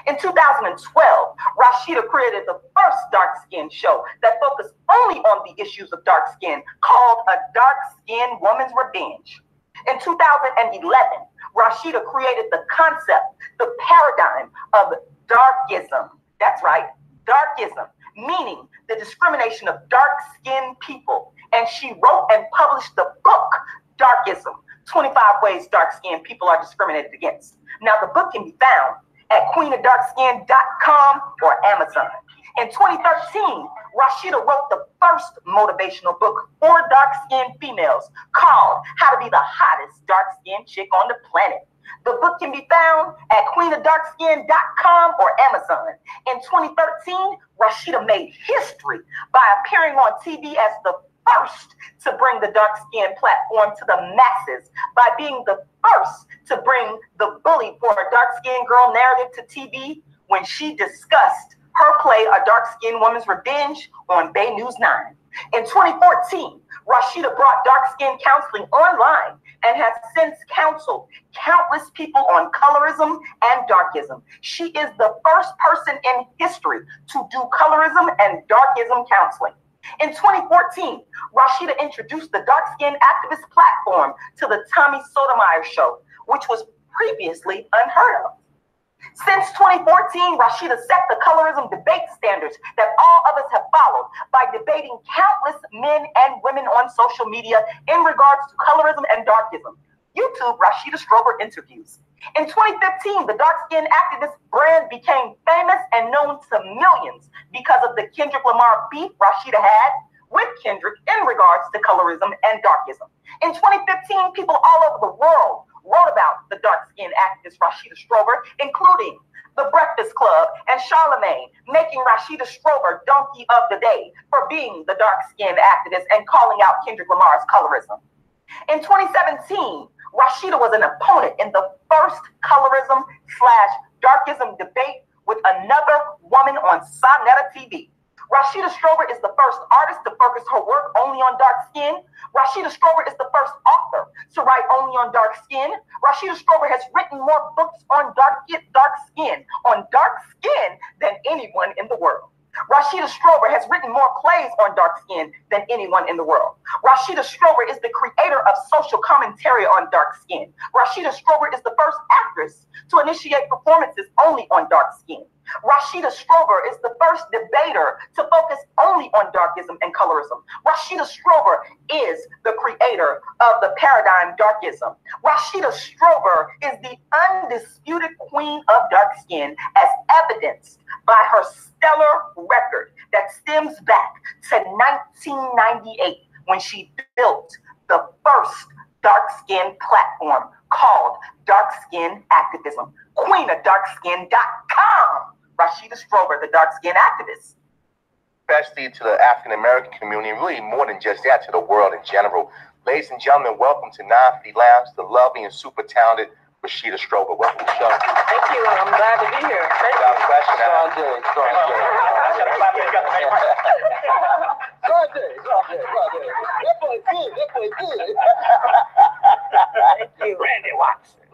Speaker 1: In 2012, Rashida created the first dark skin show that focused only on the issues of dark skin, called A Dark Skinned Woman's Revenge. In 2011, Rashida created the concept, the paradigm of Darkism. That's right, Darkism, meaning the discrimination of dark-skinned people. And she wrote and published the book, Darkism, 25 Ways Dark-Skinned People Are Discriminated Against. Now, the book can be found at queenofdarkskin.com or Amazon. In 2013, Rashida wrote the first motivational book for dark-skinned females called How to Be the Hottest Dark-Skinned Chick on the Planet. The book can be found at queenofdarkskin.com or Amazon. In 2013, Rashida made history by appearing on TV as the first to bring the dark skin platform to the masses, by being the first to bring the bully for a dark skinned girl narrative to TV when she discussed her play A Dark Skinned Woman's Revenge on Bay News 9. In 2014, Rashida brought dark skin counseling online and has since counseled countless people on colorism and darkism. She is the first person in history to do colorism and darkism counseling. In 2014, Rashida introduced the Dark Skin Activist platform to the Tommy Sotomayor Show, which was previously unheard of. Since 2014, Rashida set the colorism debate standards that all others have followed by debating countless men and women on social media in regards to colorism and darkism. YouTube Rashida Strober interviews. In 2015, the dark skin activist brand became famous and known to millions because of the Kendrick Lamar beef Rashida had with Kendrick in regards to colorism and darkism. In 2015, people all over the world wrote about the dark skin activist Rashida Strober, including The Breakfast Club and Charlemagne, making Rashida Strober Donkey of the Day for being the dark skin activist and calling out Kendrick Lamar's colorism. In 2017, Rashida was an opponent in the first colorism/darkism debate with another woman on Sonetta TV. Rashida Strober is the first artist to focus her work only on dark skin. Rashida Strober is the first author to write only on dark skin. Rashida Strober has written more books on dark skin than anyone in the world. Rashida Strober has written more plays on dark skin than anyone in the world. Rashida Strober is the creator of social commentary on dark skin. Rashida Strober is the first actress to initiate performances only on dark skin. Rashida Strober is the first debater to focus only on darkism and colorism. Rashida Strober is the creator of the paradigm darkism. Rashida Strober is the undisputed queen of dark skin, as evidenced by her stellar record that stems back to 1998 when she built the first dark skin platform called Dark Skin Activism. queenofdarkskin.com. Rashida Strober, the dark skin activist.
Speaker 3: Especially to the African American community, really more than just that, to the world in general. Ladies and gentlemen, welcome to 950 Lounge, the lovely and super talented Rashida Strober. Welcome to the show.
Speaker 1: Thank you. I'm glad to be here.
Speaker 3: Without question.
Speaker 4: It's all good. It's all good. That boy good. That boy good.
Speaker 1: Thank you.
Speaker 3: Randy Watson.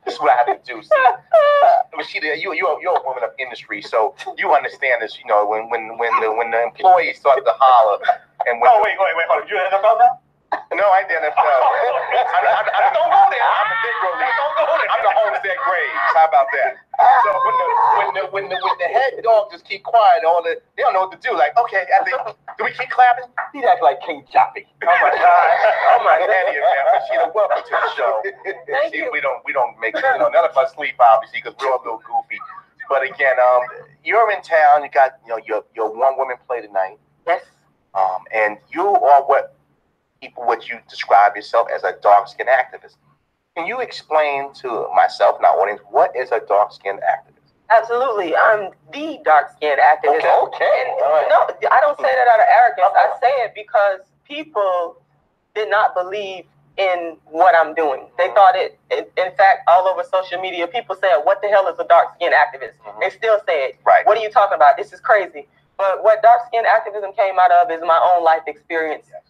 Speaker 3: This is what I have to do. Rashida, you're a woman of industry, so you understand this. You know, when the employees start to holler, and when
Speaker 5: wait, hold on. You in the NFL now?
Speaker 3: No, I didn't. Don't go there. I'm the Negro League.
Speaker 5: Don't go there.
Speaker 3: I'm the Homestead Graves. How about that? So when the head dog just keep quiet, they don't know what to do. Like, okay, do we keep clapping?
Speaker 4: He acts like King Choppy.
Speaker 3: Oh my God! Oh my God! Rashida, welcome to the show.
Speaker 1: Thank you.
Speaker 3: We don't make none of us sleep obviously because we're all a little goofy. But again, you're in town. You got your one woman play tonight.
Speaker 1: Yes.
Speaker 3: And you are what you describe yourself as a dark-skinned activist. Can you explain to myself and our audience what is a dark-skinned activist?
Speaker 1: Absolutely. I'm the dark-skinned activist.
Speaker 3: Okay. All right.
Speaker 1: No, I don't say that out of arrogance. I say it because people did not believe in what I'm doing. They thought it, in fact, all over social media, people said, what the hell is a dark-skinned activist?
Speaker 3: Mm-hmm.
Speaker 1: They still say it.
Speaker 3: Right.
Speaker 1: What are you talking about? This is crazy. But what dark-skinned activism came out of is my own life experience.
Speaker 3: Yes.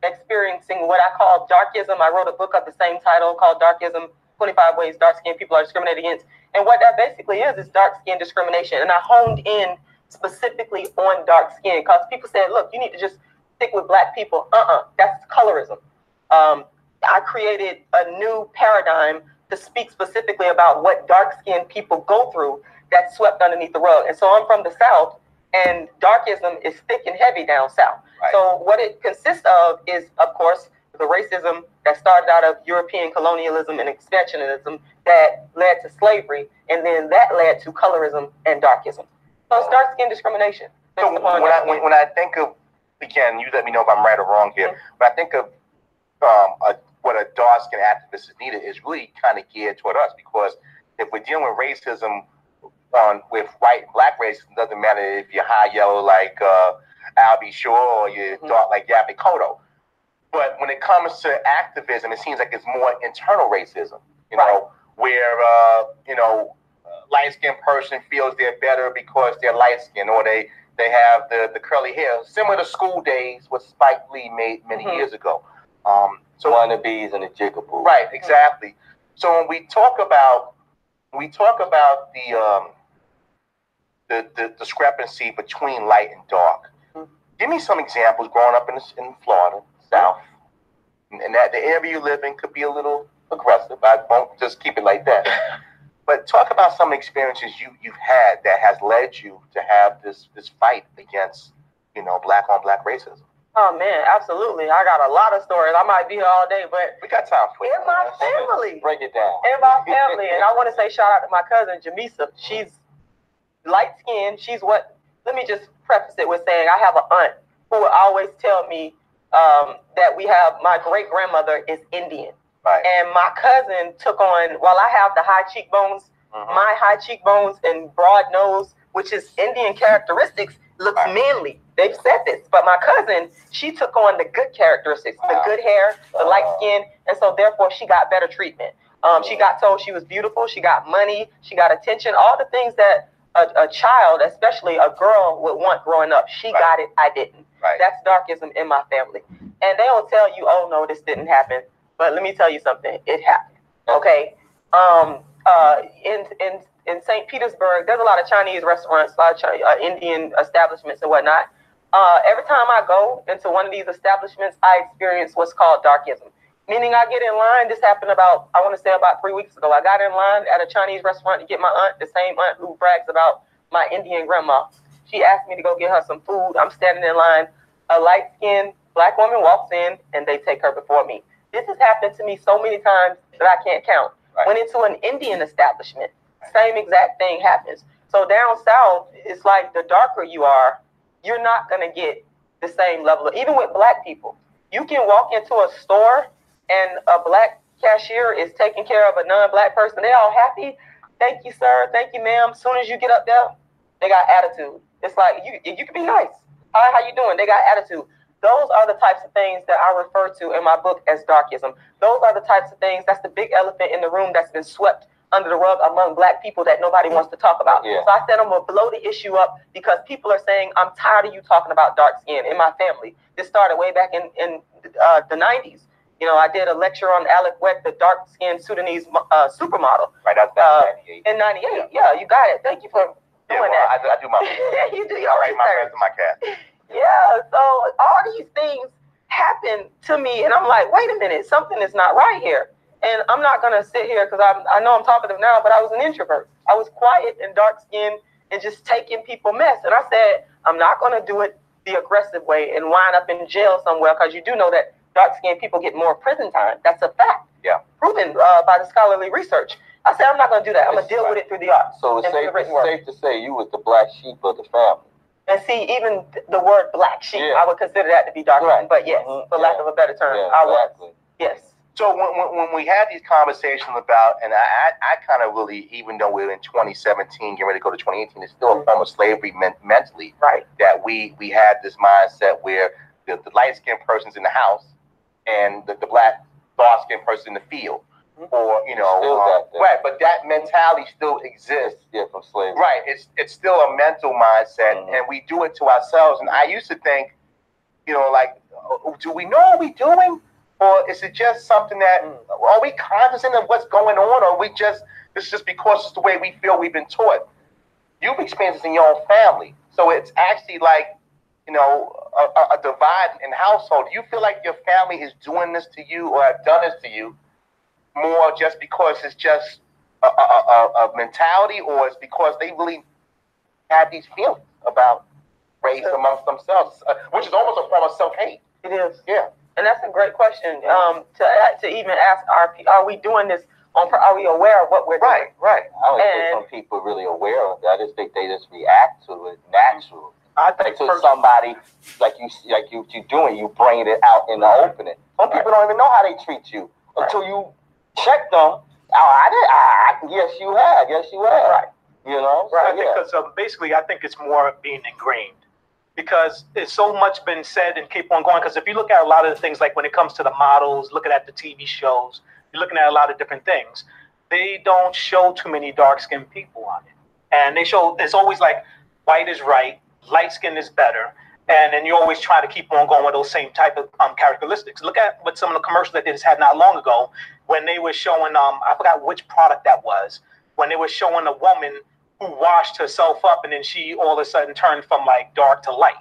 Speaker 1: Experiencing what I call darkism. I wrote a book of the same title called Darkism, 25 ways dark-skinned people are discriminated against. And what that basically is dark skin discrimination. And I honed in specifically on dark skin because people said, look, you need to just stick with black people. That's colorism. I created a new paradigm to speak specifically about what dark-skinned people go through that's swept underneath the rug. And so I'm from the South, and darkism is thick and heavy down South. Right. So what it consists of is, of course, the racism that started out of European colonialism and expansionism that led to slavery, and then that led to colorism and darkism. So it's dark-skin discrimination.
Speaker 3: So when I think of, again, you let me know if I'm right or wrong here, when I think of what a dark-skinned activist is needed is really kind of geared toward us, because if we're dealing with racism with white and black racism, it doesn't matter if you're high yellow like Albie Shore or you're dark like Yappy Kodo. But when it comes to activism, it seems like it's more internal racism, you know, where, light-skinned person feels they're better because they're light-skinned, or they have the curly hair, similar to School Days, what Spike Lee made many years ago.
Speaker 4: So wannabes and the jigaboo.
Speaker 3: Right, exactly. So when we talk about the discrepancy between light and dark, give me some examples growing up in Florida, South, and that the area you live in could be a little aggressive. I won't just keep it like that. But talk about some experiences you've had that has led you to have this fight against, black on black racism.
Speaker 1: Oh man, absolutely. I got a lot of stories. I might be here all day, but
Speaker 3: we got time for it.
Speaker 1: In my family.
Speaker 4: Break it down.
Speaker 1: In my family. And I want to say shout out to my cousin Jamisa. She's light skinned. Let me just preface it with saying I have an aunt who would always tell me that my great grandmother is Indian.
Speaker 3: Right.
Speaker 1: And my cousin took on, while I have the high cheekbones, my high cheekbones and broad nose, which is Indian characteristics, looks manly. They've said this, but my cousin, she took on the good characteristics, the good hair, the light skin, and so therefore she got better treatment. She got told she was beautiful, she got money, she got attention, all the things that a child, especially a girl, would want growing up. She got it, I didn't.
Speaker 3: Right.
Speaker 1: That's darkism in my family. And they'll tell you, oh no, this didn't happen. But let me tell you something, it happened. Okay. In St. Petersburg, there's a lot of Chinese restaurants, a lot of Indian establishments and whatnot. Every time I go into one of these establishments, I experience what's called darkism. Meaning I get in line, this happened about 3 weeks ago. I got in line at a Chinese restaurant to get my aunt, the same aunt who brags about my Indian grandma. She asked me to go get her some food. I'm standing in line. A light-skinned black woman walks in and they take her before me. This has happened to me so many times that I can't count. Right. Went into an Indian establishment, same exact thing happens. So down south, it's like the darker you are, you're not going to get the same level of, even with black people. You can walk into a store and a black cashier is taking care of a non-black person. They're all happy. Thank you, sir. Thank you, ma'am. As soon as you get up there, they got attitude. It's like, you can be nice. Hi, how you doing? They got attitude. Those are the types of things that I refer to in my book as darkism. Those are the types of things, that's the big elephant in the room that's been swept under the rug among black people that nobody wants to talk about. Yeah. So I said I'm going to blow the issue up because people are saying, I'm tired of you talking about dark skin in my family. This started way back in the 90s. I did a lecture on Alec Weck, the dark-skinned Sudanese supermodel.
Speaker 3: Right, that's 98.
Speaker 1: In 98, yeah, you got it. Thank you for doing that.
Speaker 3: I do my
Speaker 1: you do your
Speaker 3: research. My friends in my cast.
Speaker 1: Yeah, so all these things happen to me, and I'm like, wait a minute, something is not right here. And I'm not going to sit here because I know I'm talkative now, but I was an introvert. I was quiet and dark-skinned and just taking people mess. And I said, I'm not going to do it the aggressive way and wind up in jail somewhere, because you do know that dark-skinned people get more prison time. That's a fact. Yeah. Proven by the scholarly research. I said, I'm not going to do that. I'm going to deal with it through the arts.
Speaker 4: So it's safe to say you was the black sheep of the family.
Speaker 1: And see, even the word black sheep, I would consider that to be dark. Right. But yes, for lack of a better term, I was. Yes.
Speaker 3: So when we had these conversations about, and I kind of really, even though we're in 2017, getting ready to go to 2018, it's still a form of slavery mentally. Right. That we had this mindset where the light-skinned person's in the house and the black dark-skinned person in the field. Or, right, but that mentality still exists.
Speaker 4: Yeah, from slavery.
Speaker 3: Right, it's still a mental mindset, and we do it to ourselves. And I used to think, do we know what we're doing? Or is it just something that, are we cognizant of what's going on, or it's just because it's the way we feel we've been taught? You've experienced this in your own family. So it's actually like, a divide in household. Do you feel like your family is doing this to you or have done this to you more just because it's just a mentality, or it's because they really have these feelings about race amongst themselves, which is almost a form of self-hate?
Speaker 1: It is.
Speaker 3: Yeah.
Speaker 1: And that's a great question. To even ask, are we doing this are we aware of what we're doing?
Speaker 3: Right.
Speaker 4: I don't think some people are really aware of that. I just think they just react to it naturally. I think to somebody like you doing, you bringing it out in the opening. Some people don't even know how they treat you until you check them. Yes, you have.
Speaker 1: Right.
Speaker 5: Right. Because basically, I think it's more being ingrained, because it's so much been said and keep on going. Because if you look at a lot of the things, like when it comes to the models, looking at the TV shows, you're looking at a lot of different things. They don't show too many dark-skinned people on it, and it's always like white is right, light skin is better, and then you always try to keep on going with those same type of characteristics. Look at what some of the commercials that they just had not long ago when they were showing I forgot which product that was, when they were showing a woman who washed herself up and then she all of a sudden turned from like dark to light,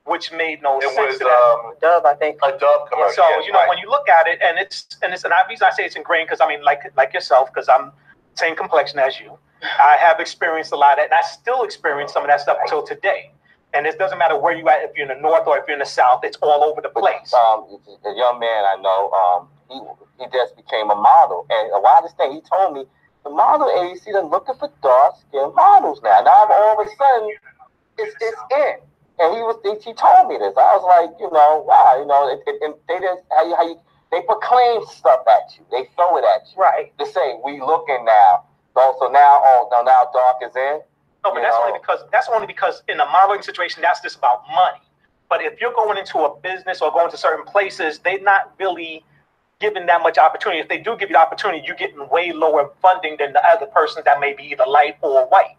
Speaker 5: which made no sense. It was
Speaker 1: Dove, I think.
Speaker 3: A Dove commercial.
Speaker 5: So when you look at it, and the reason I say it's ingrained, because I mean, like yourself, because I'm same complexion as you, I have experienced a lot of that, and I still experience some of that stuff until today. And it doesn't matter where you at, if you're in the north or if you're in the south, it's all over the place.
Speaker 4: The young man I know, he just became a model, and a wildest thing he told me, the model agency they're looking for dark-skinned models now. Now all of a sudden, it's in. And he told me this. I was like, wow, and they just they proclaim stuff at you. They throw it at you.
Speaker 1: Right.
Speaker 4: To say we looking now. So now dark is in.
Speaker 5: No, but that's only because in a modeling situation, that's just about money. But if you're going into a business or going to certain places, they're not really given that much opportunity. If they do give you the opportunity, you're getting way lower funding than the other person that may be either light or white.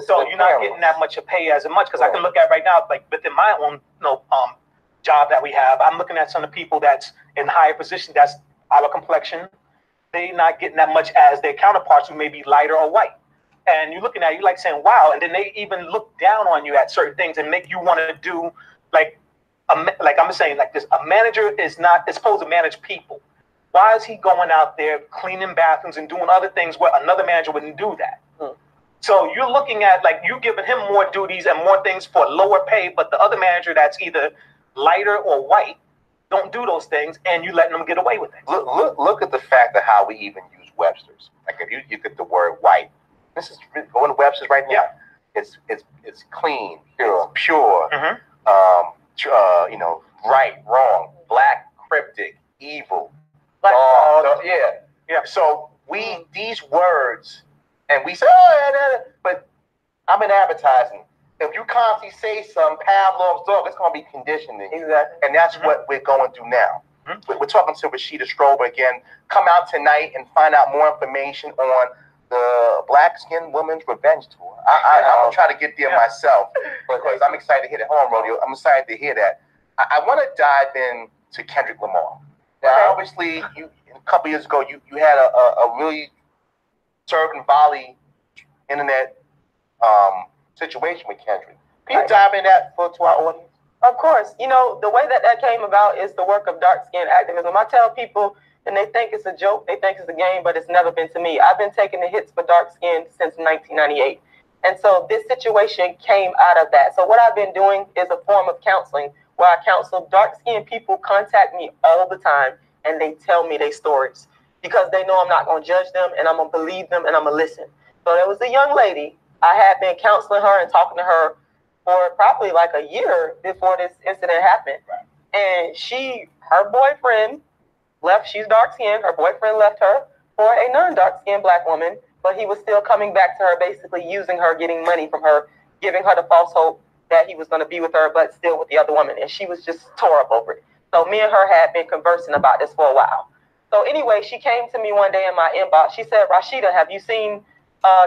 Speaker 5: So you're not getting that much pay as much, because I can look at right now, like within my own job that we have, I'm looking at some of the people that's in higher position, that's our complexion. They're not getting that much as their counterparts who may be lighter or white. And you're looking at it, you're like saying, wow. And then they even look down on you at certain things and make you want to do like I'm saying like this. A manager is supposed to manage people. Why is he going out there cleaning bathrooms and doing other things where another manager wouldn't do that? So you're looking at like you giving him more duties and more things for lower pay, but the other manager that's either lighter or white don't do those things, and you letting them get away with it.
Speaker 3: Look at the fact of how we even use Webster's. Like if you get the word white, this is going to Webster's right now. It's clean, pure, right, wrong, black, cryptic, evil. So these words, and we say, but I'm in advertising. If you constantly say some Pavlov's dog, it's going to be conditioning.
Speaker 1: Exactly.
Speaker 3: And that's what we're going through now. We're talking to Rashida Strober again. Come out tonight and find out more information on the Black Skinned Woman's Revenge Tour. I'm trying to get there myself because I'm excited to hear the horn rodeo. I'm excited to hear that. I want to dive in to Kendrick Lamar. Now, obviously, a couple years ago, you had a really serve and volley internet situation with Kendrick. Can you dive in that to our audience?
Speaker 1: Of course. The way that came about is the work of dark-skinned activism. I tell people, and they think it's a joke, they think it's a game, but it's never been to me. I've been taking the hits for dark skin since 1998. And so this situation came out of that. So what I've been doing is a form of counseling where I counsel dark-skinned people contact me all the time, and they tell me their stories because they know I'm not going to judge them, and I'm going to believe them, and I'm going to listen. So there was a young lady. I had been counseling her and talking to her for probably like a year before this incident happened. And her boyfriend left. She's dark-skinned. Her boyfriend left her for a non-dark-skinned black woman, but he was still coming back to her, basically using her, getting money from her, giving her the false hope that he was going to be with her, but still with the other woman. And she was just tore up over it. So me and her had been conversing about this for a while. So anyway, she came to me one day in my inbox. She said, Rashida, have you seen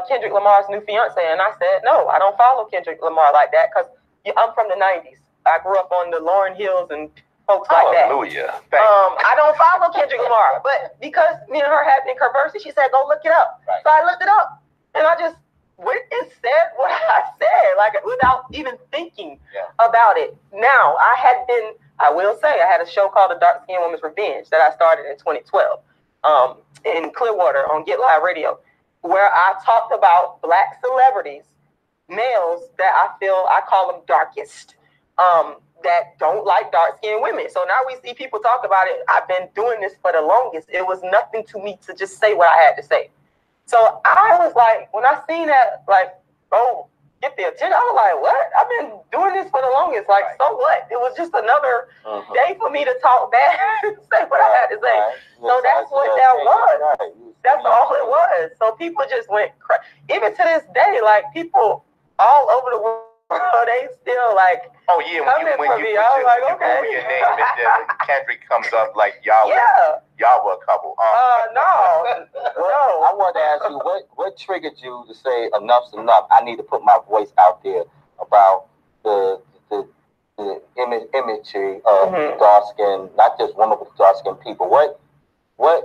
Speaker 1: Kendrick Lamar's new fiance? And I said, no, I don't follow Kendrick Lamar like that because I'm from the 90s. I grew up on the Lauryn Hills and folks like that.
Speaker 3: Hallelujah.
Speaker 1: I don't follow Kendrick Lamar, but because me and her had been conversing, she said, go look it up.
Speaker 4: Right.
Speaker 1: So I looked it up, and I just went and said what I said, like without even thinking about it. Now, I will say, I had a show called The Dark Skinned Woman's Revenge that I started in 2012 in Clearwater on Get Live Radio, where I talked about Black celebrities, males that I call them darkest, that don't like dark-skinned women. So now we see people talk about it. I've been doing this for the longest. It was nothing to me to just say what I had to say. So I was like, when I seen that, like, oh, get the attention, I was like, what? I've been doing this for the longest. Like, so what? It was just another day for me to talk bad and say what I had to say. So that's what that was. That's all it was. So people just went crazy. Even to this day, like, people all over the world, they still like,
Speaker 3: oh yeah, when you put your name and then Kendrick comes up like y'all were a couple.
Speaker 1: No.
Speaker 4: I want to ask you, what triggered you to say enough's enough? I need to put my voice out there about the imagery of dark skin, not just women but dark skin people. What day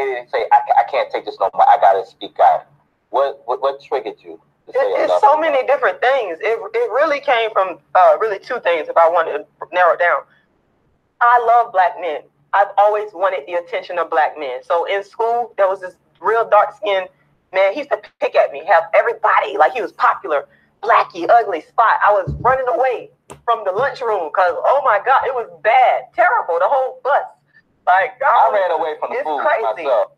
Speaker 4: did they say I can't take this no more? I gotta speak out. What triggered you?
Speaker 1: It's so many different things. It really came from really two things, if I wanted to narrow it down. I love Black men. I've always wanted the attention of Black men. So in school, there was this real dark-skinned man. He used to pick at me, have everybody, like he was popular, Blackie, ugly, Spot. I was running away from the lunchroom because, oh my God, it was bad, terrible, the whole bus. Like,
Speaker 4: I ran away from the food myself.